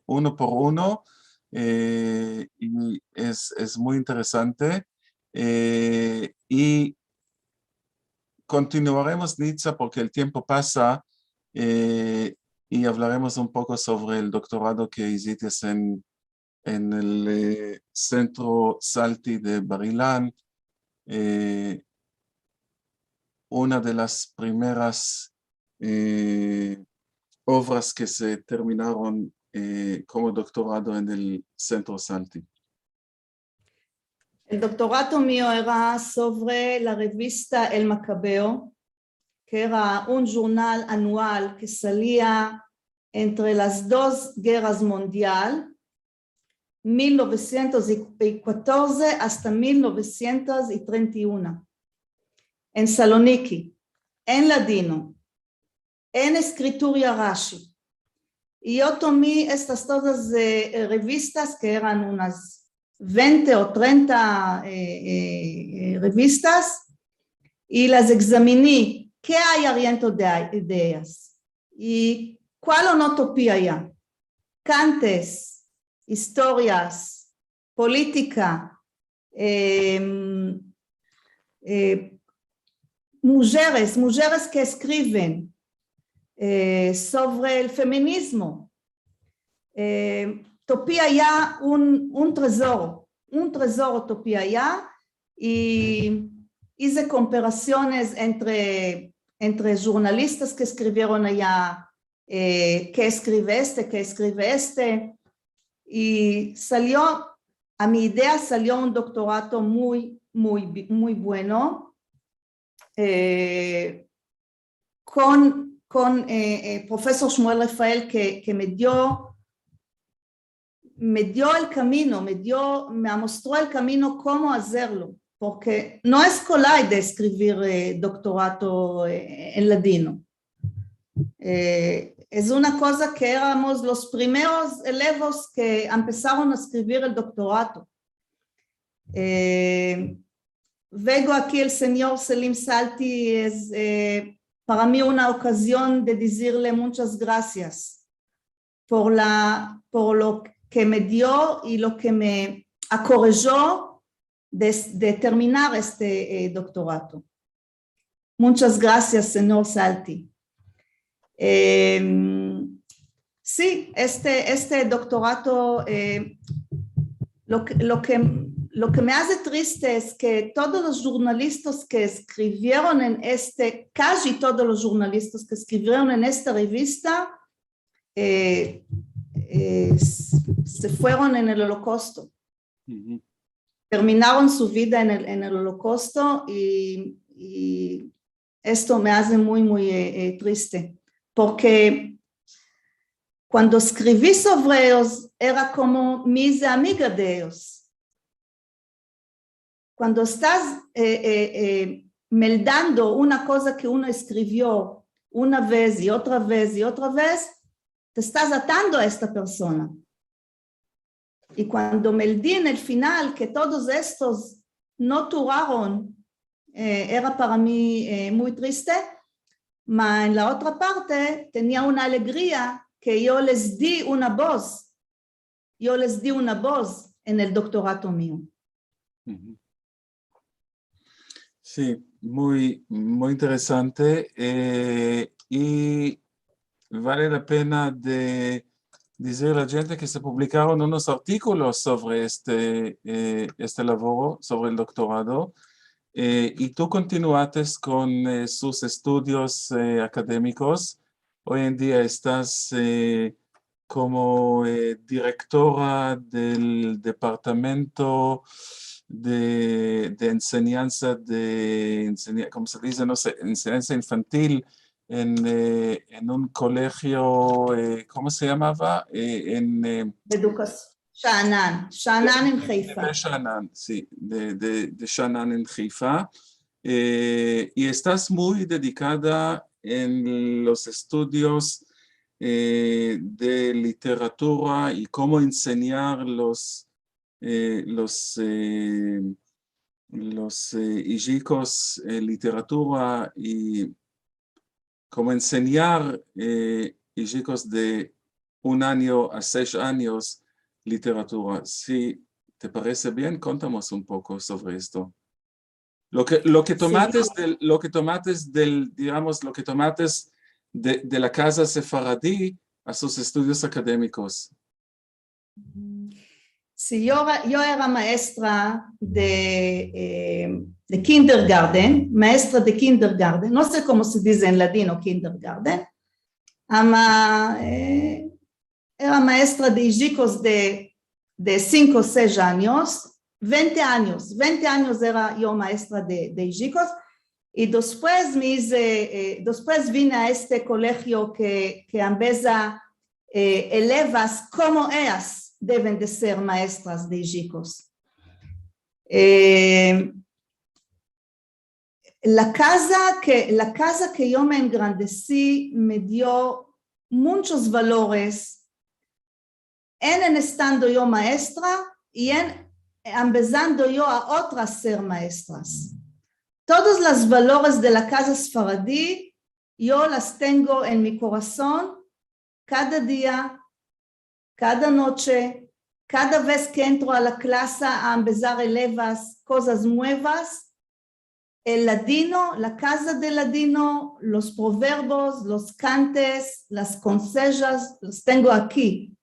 uno por uno y es muy interesante y continuaremos, Nitza, porque el tiempo pasa y hablaremos un poco sobre el doctorado que hiciste en el Centro Salti de Bar-Ilan, una de las primeras obras que se terminaron como doctorado en el Centro Salti. El doctorado mío era sobre la revista El Macabeo, que era un jornal anual que salía entre las dos guerras mundiales, 1914 hasta 1931, en Saloniki, en ladino, en escritura Rashi. Y yo tomé estas todas revistas, que eran unas 20 o 30 revistas, y las examiné. ¿Qué hay adentro de ellas? ¿Y cuál onotopía hay? Cantes, historias, política, mujeres que escriben sobre el feminismo. Topía ya un tesoro topía ya y hice comparaciones entre jornalistas que escribieron allá, qué escribe este, y a mi idea salió un doctorado muy bueno con profesor Shmuel Rafael que me dio el camino, me mostró el camino cómo hacerlo, porque no es colay de escribir doctorado en ladino. Es una cosa que éramos los primeros elevos que empezaron a escribir el doctorado. Vengo aquí el señor Selim Salti, es para mí una ocasión de decirle muchas gracias por lo que me dio y lo que me acorrejó de terminar este doctorado. Muchas gracias, señor Salti. Sí, este doctorado, lo que me hace triste es que todos los jornalistas que escribieron casi todos los jornalistas que escribieron en esta revista se fueron en el Holocausto. Ujú. Terminaron su vida en el Holocausto y esto me hace muy triste, porque cuando escribí sobre ellos era como mis amigas de ellos. Cuando estás meldando una cosa que uno escribió una vez y otra vez y otra vez, te estás atando a esta persona. Y cuando meldí en el final que todos estos no duraron, era para mí muy triste, pero en la otra parte tenía una alegría que yo les di una voz en el doctorado mío. Ujú. Sí, muy interesante. Y vale la pena de decir a la gente que se publicaron unos artículos sobre este labor, sobre el doctorado, y tú continuaste con sus estudios académicos. Hoy en día estás como directora del departamento de enseñanza, ¿cómo se dice? No sé, enseñanza infantil en un colegio, ¿cómo se llamaba? Educación. Sha'anan en Haifa. De Sha'anan, sí, de Sha'anan en Haifa. Y estás muy dedicada en los estudios de literatura y cómo enseñar los hijicos literatura y cómo enseñar hijicos de 1 año a 6 años literatura. Si te parece bien, contamos un poco sobre esto. Lo que tomates Sí. digamos, lo que tomates de la casa sefaradí a sus estudios académicos. Sí, yo era maestra de kindergarten, no sé cómo se dice en latino kindergarten, era maestra de hijicos de 5 o 6 años, 20 años era yo maestra de hijicos, y después vine a este colegio que embeza elevas como ellas deben de ser maestras de hijicos. La casa que yo me engrandecí me dio muchos valores en estando yo maestra y en empezando yo a otras ser maestras. Todos los valores de la casa sefaradí yo las tengo en mi corazón cada día, cada noche, cada vez que entro a la clase a empezar elevas cosas nuevas. El ladino, la casa del ladino, los proverbios, los cantes, las consejas, los tengo aquí.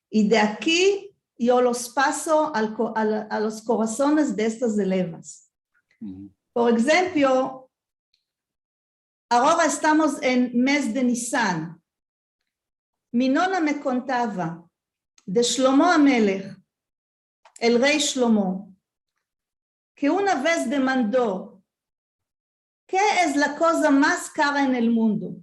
Y de aquí yo los paso a los corazones de estas elevas. Por ejemplo, ahora estamos en mes de Nisan. Mi nona me contaba de Shlomo Amelech, el rey Shlomo, que una vez demandó: ¿qué es la cosa más cara en el mundo?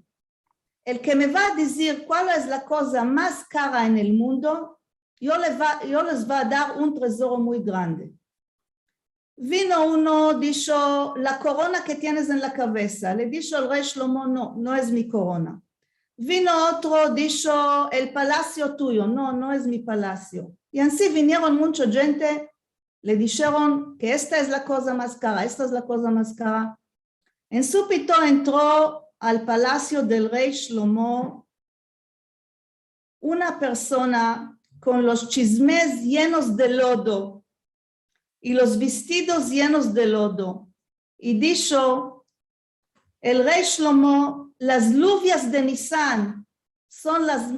El que me va a decir cuál es la cosa más cara en el mundo, yo les va a dar un tesoro muy grande. Vino uno, dijo: la corona que tienes en la cabeza. Le dijo el rey Shlomo: no es mi corona. Vino otro, dijo: el palacio tuyo. No es mi palacio. Y así vinieron mucha gente, le dijeron que esta es la cosa más cara, esta es la cosa más cara. En súbito entró al palacio del rey Shlomo una persona con los chismes llenos de lodo y los vestidos llenos de lodo. Y dijo el rey Shlomo: las lluvias de Nisan son las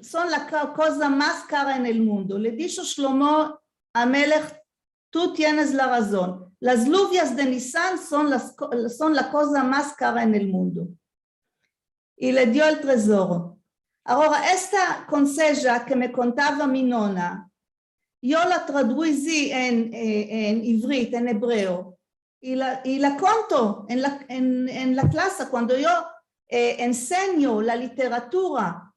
son la cosa más cara en el mundo. Le dijo Shlomo a Melech, tú tienes la razón. Las luvias de Nisan son la cosa más cara en el mundo. Y le dio el tesoro. Ahora, esta conseja que me contaba mi nona, yo la traducí en ivrit, en hebreo, y la conto en la clase cuando yo enseño la literatura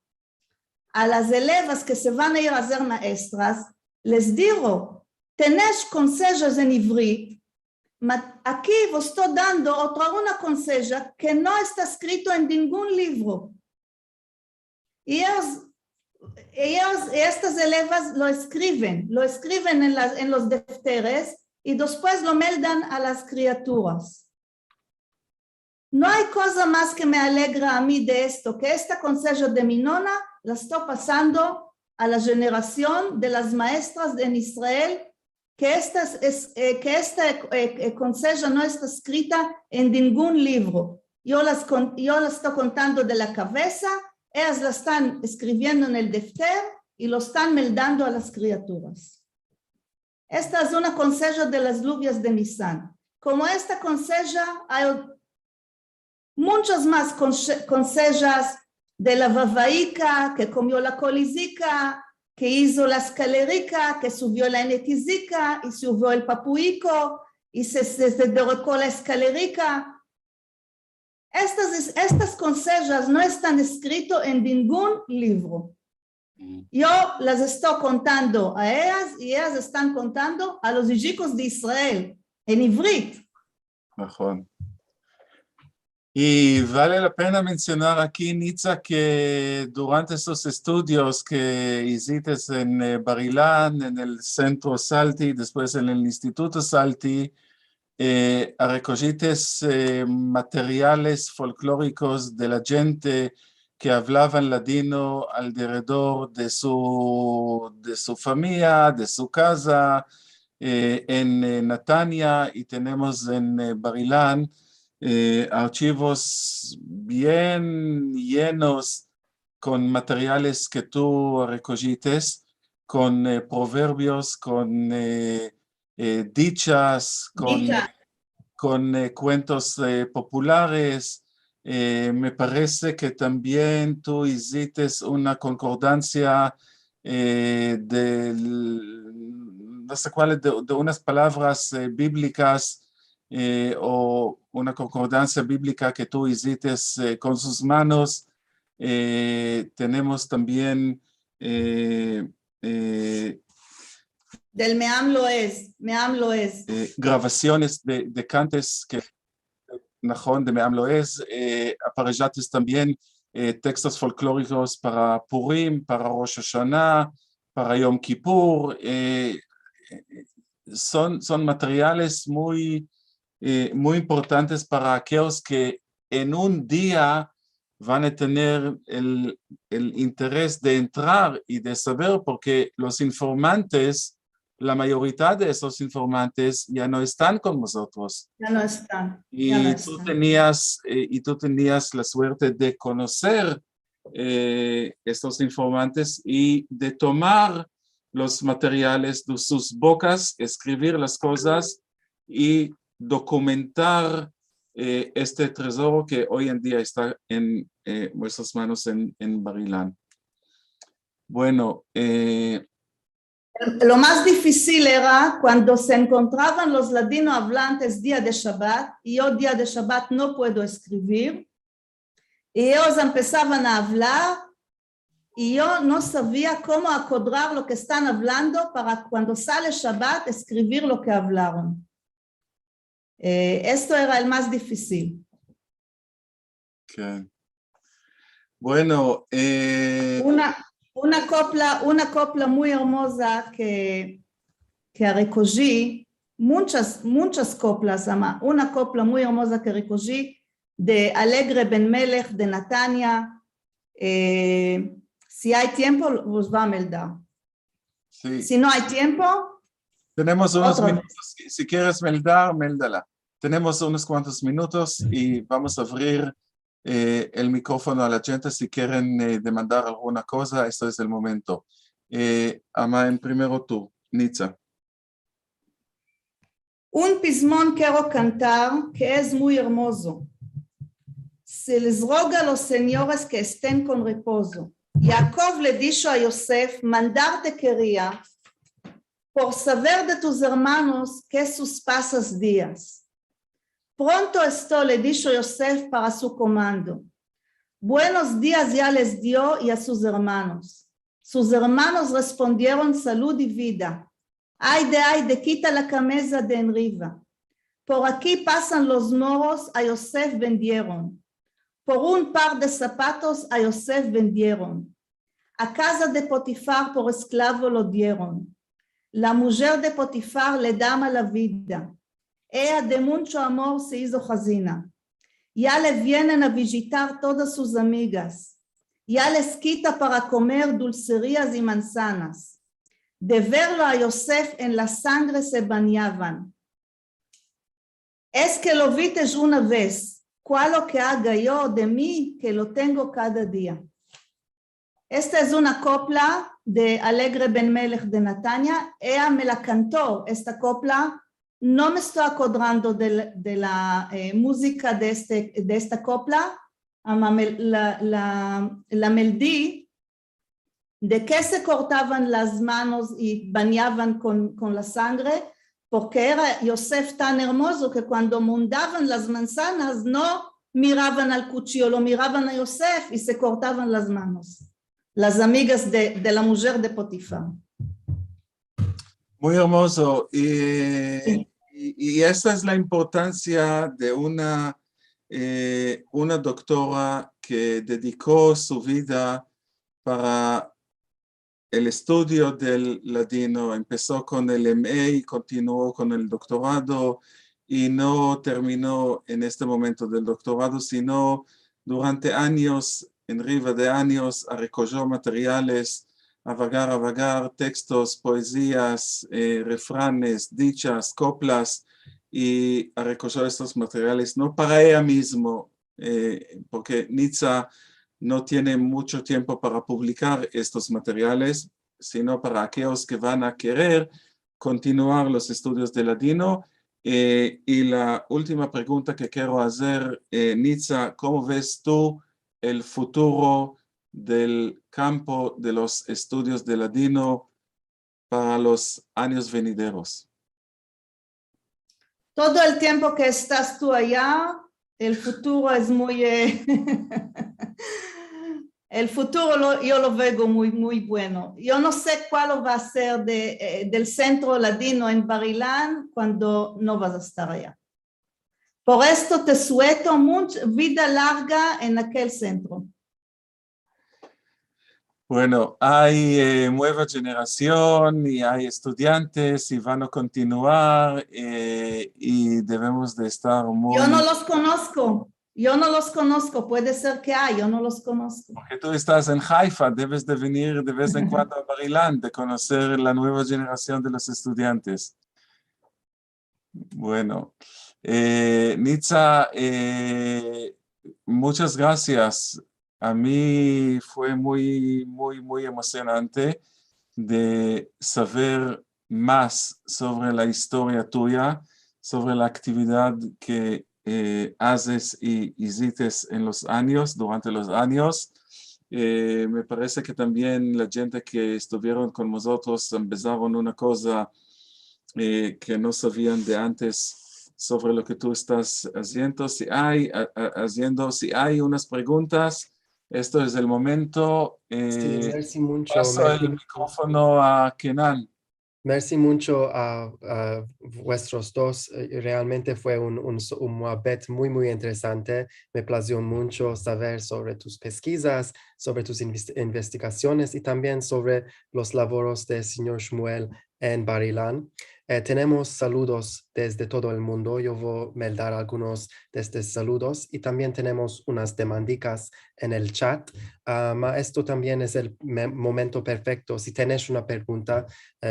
a las elevas que se van a ir a ser maestras, les digo, tenés consejas en ivrit, aquí vos estoy dando una conseja que no está escrito en ningún libro. Y estas elevas lo escriben en los defteres y después lo meldan a las criaturas. No hay cosa más que me alegra a mí de esto, que esta conseja de mi nona la estoy pasando a la generación de las maestras en Israel, que esta conseja no está escrita en ningún libro. Yo la estoy contando de la cabeza, ellas la están escribiendo en el defter y lo están meldando a las criaturas. Esta es una conseja de las luvias de Nisan. Como esta conseja, hay muchas más consejas de la vavaica, que comió la colizica, que hizo la escalerica, que subió la enetizica, y subió el papuico, y se derrocó la escalerica. Estas consejas no están escritas en ningún libro. Yo las estoy contando a ellas y ellas están contando a los hijos de Israel en ivrit. נכון. Y vale la pena mencionar aquí, Nitza, que durante esos estudios que hiciste en Bar-Ilan, en el Centro Salti, después en el Instituto Salti, recogiste materiales folclóricos de la gente que hablaban ladino alrededor de su familia, de su casa, en Natania, y tenemos en Bar-Ilan archivos bien llenos con materiales que tú recogiste, con proverbios, con dichas, con cuentos populares. Me parece que también tú hiciste una concordancia no sé cuáles, de unas palabras bíblicas o una concordancia bíblica que tú hiciste con sus manos. Tenemos también del Me'am Loez. grabaciones de cantes que de Me'am Loez, aparejates también textos folclóricos para Purim, para Rosh Hashanah, para Yom Kippur. Son materiales muy importantes para aquellos que en un día van a tener el interés de entrar y de saber, porque los informantes, la mayoría de esos informantes ya no están con nosotros. Ya no están. Y tú tenías la suerte de conocer estos informantes y de tomar los materiales de sus bocas, escribir las cosas y documentar este tesoro que hoy en día está en vuestras manos en Bar-Ilan. Bueno, lo más difícil era cuando se encontraban los ladinos hablantes día de Shabbat, y yo día de Shabbat no puedo escribir, y ellos empezaban a hablar, y yo no sabía cómo acodar lo que están hablando para cuando sale Shabbat escribir lo que hablaron. Esto era el más difícil. Okay. Bueno, una copla muy hermosa que recogí, muchas coplas, una copla muy hermosa que recogí de Alegre Ben Melech de Natania. Si hay tiempo, los va a meldar. Sí. Si no hay tiempo, tenemos unos minutos. Si quieres meldar, méldala. Tenemos unos cuantos minutos y vamos a abrir el micrófono a la gente si quieren demandar alguna cosa, esto es el momento. Amain, primero tú, Nitza. Un pizmón quiero cantar que es muy hermoso. Se les roga a los señores que estén con reposo. Jacob le dijo a Yosef, mandarte quería por saber de tus hermanos que sus pasas días. Pronto esto le dijo Yosef para su comando. Buenos días ya les dio y a sus hermanos. Sus hermanos respondieron salud y vida. Ay, de quita la camisa de enriba. Por aquí pasan los moros, a Yosef vendieron. Por un par de zapatos a Yosef vendieron. A casa de Potifar por esclavo lo dieron. La mujer de Potifar le dama la vida. Ella de mucho amor se hizo jazina. Ya le vienen a visitar todas sus amigas. Ya les quita para comer dulcerías y manzanas. De verlo a Yosef en la sangre se bañaban. Es que lo viste una vez. ¿Cuál lo que haga yo de mí que lo tengo cada día? Esta es una copla de Alegre Ben Melech de Natania. Ella me la cantó, esta copla. No me estoy acordando de la música de esta copla. La melodía de que se cortaban las manos y bañaban con la sangre, porque era Yosef tan hermoso que cuando mundaban las manzanas no miraban al cuchillo, lo miraban a Yosef y se cortaban las manos. Las amigas de la mujer de Potifar. Muy hermoso. Y esa es la importancia de una doctora que dedicó su vida para el estudio del ladino. Empezó con el MA, continuó con el doctorado y no terminó en este momento del doctorado, sino durante años, en riba de años, recogió materiales, a vagar, textos, poesías, refranes, dichas, coplas, y recogió estos materiales, no para ella mismo, porque Nitza no tiene mucho tiempo para publicar estos materiales, sino para aquellos que van a querer continuar los estudios de ladino. Y la última pregunta que quiero hacer, Nitza, ¿cómo ves tú el futuro del campo de los estudios de ladino para los años venideros? Todo el tiempo que estás tú allá, el futuro es muy... el futuro yo lo veo muy bueno. Yo no sé cuál va a ser del centro ladino en Bar-Ilan cuando no vas a estar allá. Por esto te suelto mucha vida larga en aquel centro. Bueno, hay nueva generación y hay estudiantes y van a continuar y debemos de estar muy... Yo no los conozco, puede ser que hay, yo no los conozco. Porque tú estás en Haifa, debes de venir de vez en cuando a Bar-Ilan, de conocer la nueva generación de los estudiantes. Bueno, Nitza, muchas gracias. A mí fue muy emocionante de saber más sobre la historia tuya, sobre la actividad que haces y hiciste en los años, durante los años. Me parece que también la gente que estuvieron con nosotros empezaron una cosa que no sabían de antes sobre lo que tú estás haciendo. Si hay unas preguntas, esto es el momento. Sí, merci mucho. Paso el micrófono a Kenan. Merci mucho a vuestros dos. Realmente fue un muhabbet muy interesante. Me plació mucho saber sobre tus pesquisas, sobre tus investigaciones y también sobre los labores del señor Shmuel en Bar Ilan. Tenemos saludos desde todo el mundo. Yo voy a dar algunos de estos saludos y también tenemos unas demandicas en el chat. Esto también es el momento perfecto. Si tienes una pregunta,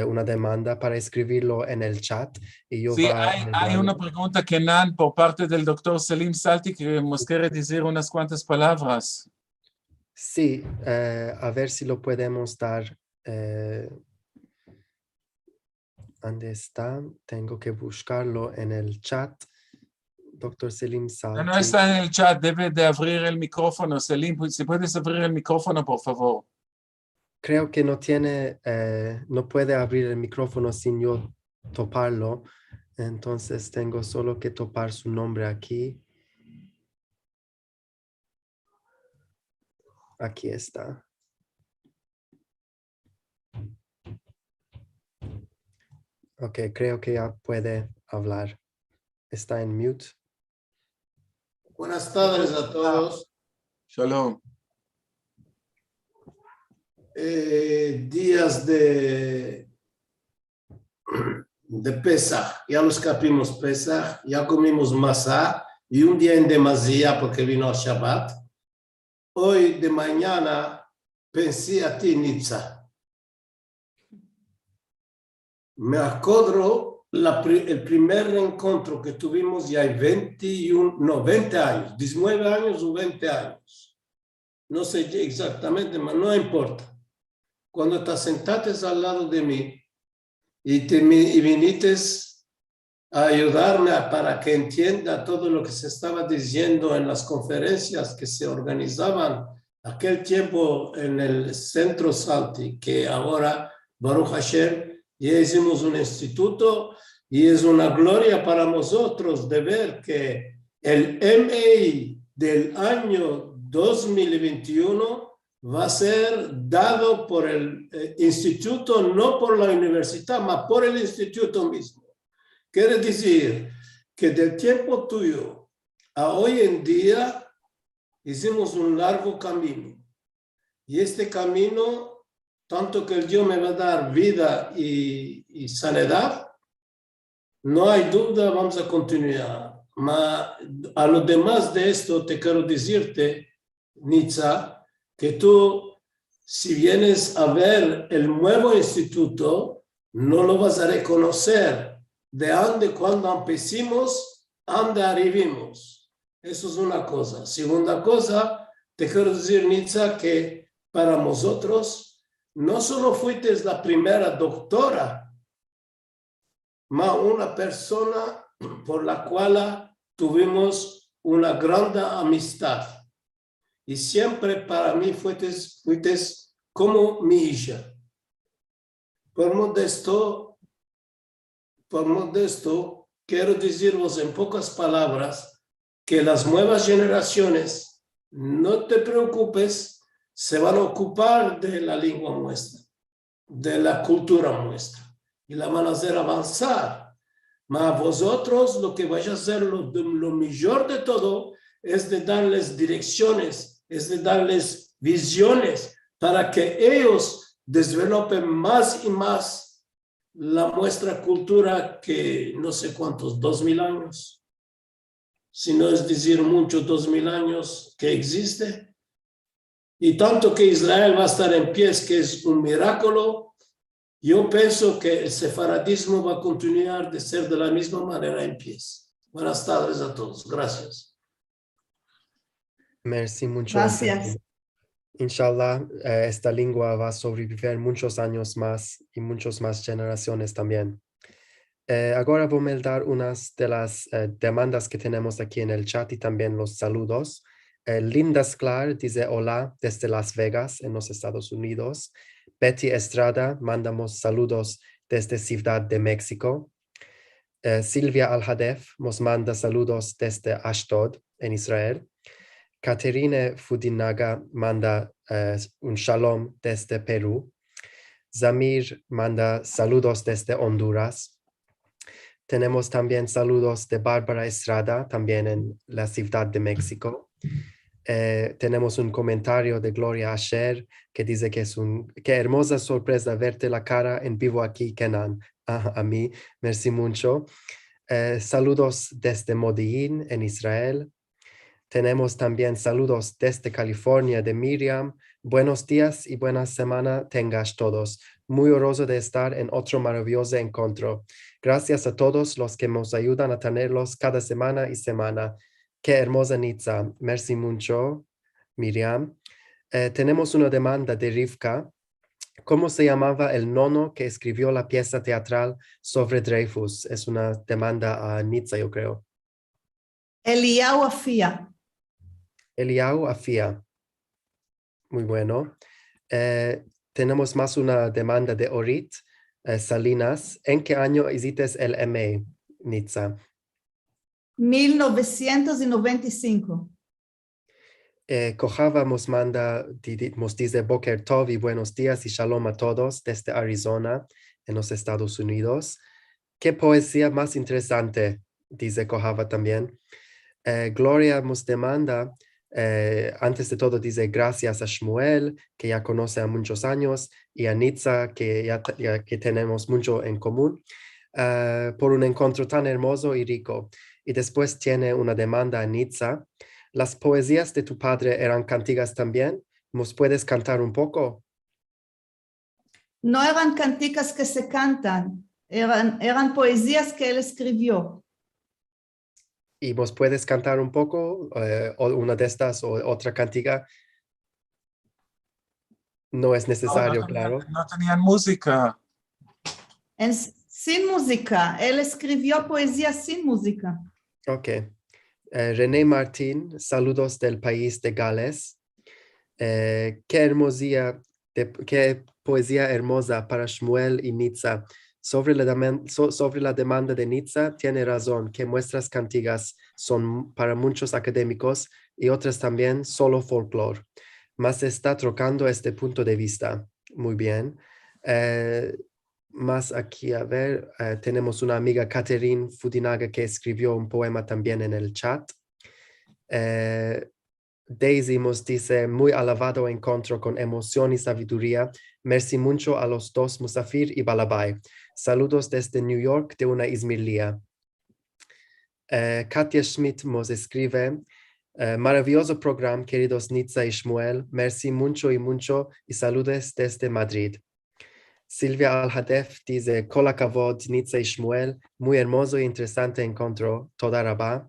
una demanda, para escribirlo en el chat. Y yo Sí, hay una pregunta, Kenan, por parte del doctor Selim Salti, que nos quiere decir unas cuantas palabras. Sí, a ver si lo podemos dar. ¿Dónde está? Tengo que buscarlo en el chat. Doctor Selim Salti. No está en el chat, debe de abrir el micrófono. Selim, si puedes abrir el micrófono, por favor. Creo que no puede abrir el micrófono sin yo toparlo. Entonces tengo solo que topar su nombre aquí. Aquí está. Ok, creo que ya puede hablar. Está en mute. Buenas tardes a todos. Shalom. Días de Pesach. Ya los capimos Pesach, ya comimos masá y un día en demasía porque vino el Shabbat. Hoy de mañana pensé a ti, Nitza. Me acuerdo el primer encuentro que tuvimos ya hay 20 años, 19 años o 20 años. No sé exactamente, pero no importa. Cuando te sentaste al lado de mí y viniste a ayudarme para que entienda todo lo que se estaba diciendo en las conferencias que se organizaban aquel tiempo en el Centro Salti, que ahora, Baruch Hashem, ya hicimos un instituto y es una gloria para nosotros de ver que el MA del año 2021 va a ser dado por el instituto, no por la universidad, mas por el instituto mismo. Quiere decir que del tiempo tuyo a hoy en día hicimos un largo camino. Y este camino, tanto que Dios me va a dar vida y sanidad, no hay duda, vamos a continuar. A lo demás de esto te quiero decirte, Nitza, que tú, si vienes a ver el nuevo instituto, no lo vas a reconocer de dónde, cuando empezamos, dónde arribimos. Eso es una cosa. Segunda cosa, te quiero decir, Nitza, que para nosotros, no solo fuiste la primera doctora, mas una persona por la cual tuvimos una gran amistad. Y siempre para mí fuiste como mi hija. Por modesto, quiero deciros en pocas palabras que las nuevas generaciones, no te preocupes, se van a ocupar de la lengua nuestra, de la cultura nuestra, y la van a hacer avanzar. Mas vosotros lo que vais a hacer, lo mejor de todo, es de darles direcciones, es de darles visiones para que ellos desarrollen más y más nuestra cultura que no sé cuántos, 2000 años, si no es decir mucho, 2000 años que existe. Y tanto que Israel va a estar en pie, que es un milagro, yo pienso que el sefaradismo va a continuar de ser de la misma manera en pie. Buenas tardes a todos. Gracias. Merci mucho. Gracias. Inshallah, esta lengua va a sobrevivir muchos años más y muchas más generaciones también. Ahora voy a dar unas de las demandas que tenemos aquí en el chat y también los saludos. Linda Sklar dice hola desde Las Vegas, en los Estados Unidos. Betty Estrada, mandamos saludos desde Ciudad de México. Silvia Al-Hadef nos manda saludos desde Ashdod, en Israel. Caterine Fudinaga manda un shalom desde Perú. Zamir manda saludos desde Honduras. Tenemos también saludos de Bárbara Estrada, también en la Ciudad de México. Tenemos un comentario de Gloria Asher que dice que qué hermosa sorpresa verte la cara en vivo aquí, Kenan. A mí, merci mucho. Saludos desde Modi'in, en Israel. Tenemos también saludos desde California de Miriam. Buenos días y buena semana tengas todos. Muy honroso de estar en otro maravilloso encuentro. Gracias a todos los que nos ayudan a tenerlos cada semana y semana. Qué hermosa Nitza. Merci mucho, Miriam. Tenemos una demanda de Rivka. ¿Cómo se llamaba el nono que escribió la pieza teatral sobre Dreyfus? Es una demanda a Nitza, yo creo. Eliyahu Afia. Eliyahu Afia. Muy bueno. Tenemos más una demanda de Orit Salinas. ¿En qué año hiciste el MA, Nitza? 1995. Kojava nos dice Boker Tov y buenos días y shalom a todos desde Arizona, en los Estados Unidos. ¿Qué poesía más interesante? Dice Kojava también. Gloria nos demanda, antes de todo dice gracias a Shmuel, que ya conoce a muchos años, y a Nitza, que que tenemos mucho en común, por un encuentro tan hermoso y rico. Y después tiene una demanda a Nitza. ¿Las poesías de tu padre eran cantigas también? ¿Nos puedes cantar un poco? No eran canticas que se cantan, eran poesías que él escribió. ¿Y nos puedes cantar un poco? O una de estas o otra cantiga. No es necesario, claro. No tenían música. Sin música, él escribió poesías sin música. Ok. René Martín, saludos del país de Gales. Qué poesía hermosa para Shmuel y Nitza. Sobre la demanda de Nitza, tiene razón que nuestras cantigas son para muchos académicos y otras también solo folclore. Mas está trocando este punto de vista. Muy bien. Más aquí, a ver, tenemos una amiga, Catherine Fudinaga, que escribió un poema también en el chat. Daisy nos dice, muy alabado encuentro con emoción y sabiduría. Merci mucho a los dos, Musafir y Balabai. Saludos desde New York de una Izmirlia. Katia Schmidt nos escribe, maravilloso programa, queridos Nitza y Shmuel. Merci mucho y saludos desde Madrid. Silvia Al-Hadef dice, Kol hakavod, Nitza y Shmuel. Muy hermoso e interesante encuentro. Toda rabá.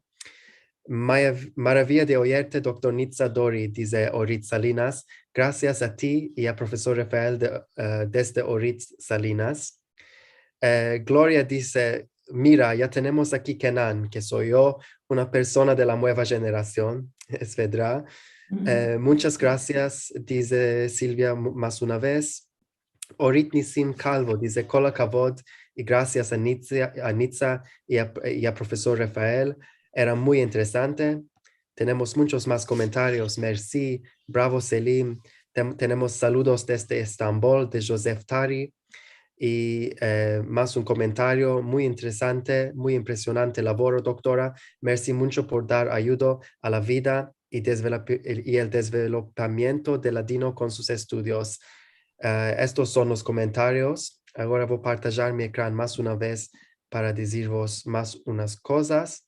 Maravilla de oírte, doctor Nitza Dori, dice Orit Salinas. Gracias a ti y al profesor Rafael desde Orit Salinas. Gloria dice, mira, ya tenemos aquí Kenan, que soy yo, una persona de la nueva generación, es verdad. Muchas gracias, dice Silvia más una vez. Orit Nisim Calvo dice, Kol hakavod, y gracias a Nitza y a profesor Rafael. Era muy interesante. Tenemos muchos más comentarios. Merci, bravo Selim. Tenemos saludos desde Estambul de Joseph Tari y más un comentario muy interesante, muy impresionante labor, doctora. Merci mucho por dar ayuda a la vida y el desarrollamiento del ladino con sus estudios. Estos son los comentarios. Ahora voy a partajar mi ecran más una vez para deciros más unas cosas.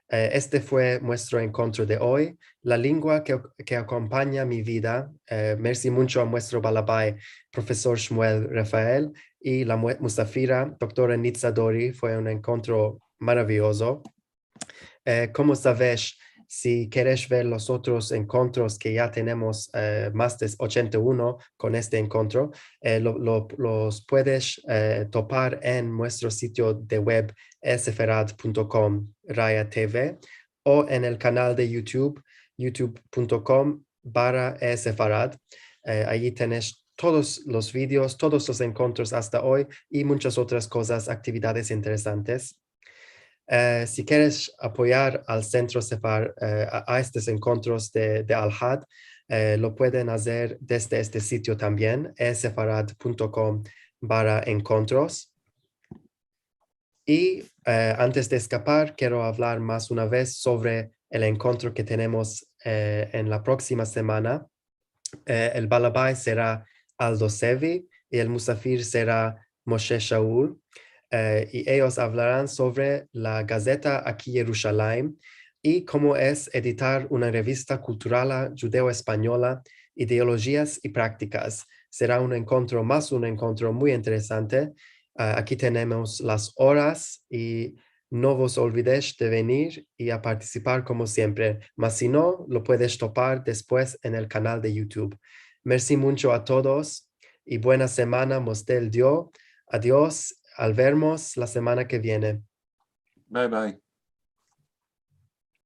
Este fue nuestro encuentro de hoy. La lengua que acompaña mi vida. Merci mucho a nuestro Balabai, profesor Shmuel Rafael, y la Musafira, doctora Nitza Dori. Fue un encuentro maravilloso. Como sabes, si quieres ver los otros encuentros que ya tenemos, más de 81 con este encuentro, los puedes topar en nuestro sitio de web esferad.com Raya TV o en el canal de YouTube, youtube.com/esferad. Allí tenés todos los vídeos, todos los encuentros hasta hoy y muchas otras cosas, actividades interesantes. Si quieres apoyar al Centro Sefar a estos encuentros de Al-Had, lo pueden hacer desde este sitio también, sefarad.com/encuentros. Y antes de escapar, quiero hablar más una vez sobre el encuentro que tenemos en la próxima semana. El Balabai será Aldo Sevi y el Musafir será Moshe Shaul. Y ellos hablarán sobre la Gaceta aquí Jerusalén y cómo es editar una revista cultural judeo-española, ideologías y prácticas. Será un encuentro muy interesante. Aquí tenemos las horas y no vos olvidéis de venir y a participar como siempre. Mas si no, lo puedes topar después en el canal de YouTube. Merci mucho a todos y buena semana, Mostel Dio. Adiós, al vernos la semana que viene. Bye bye.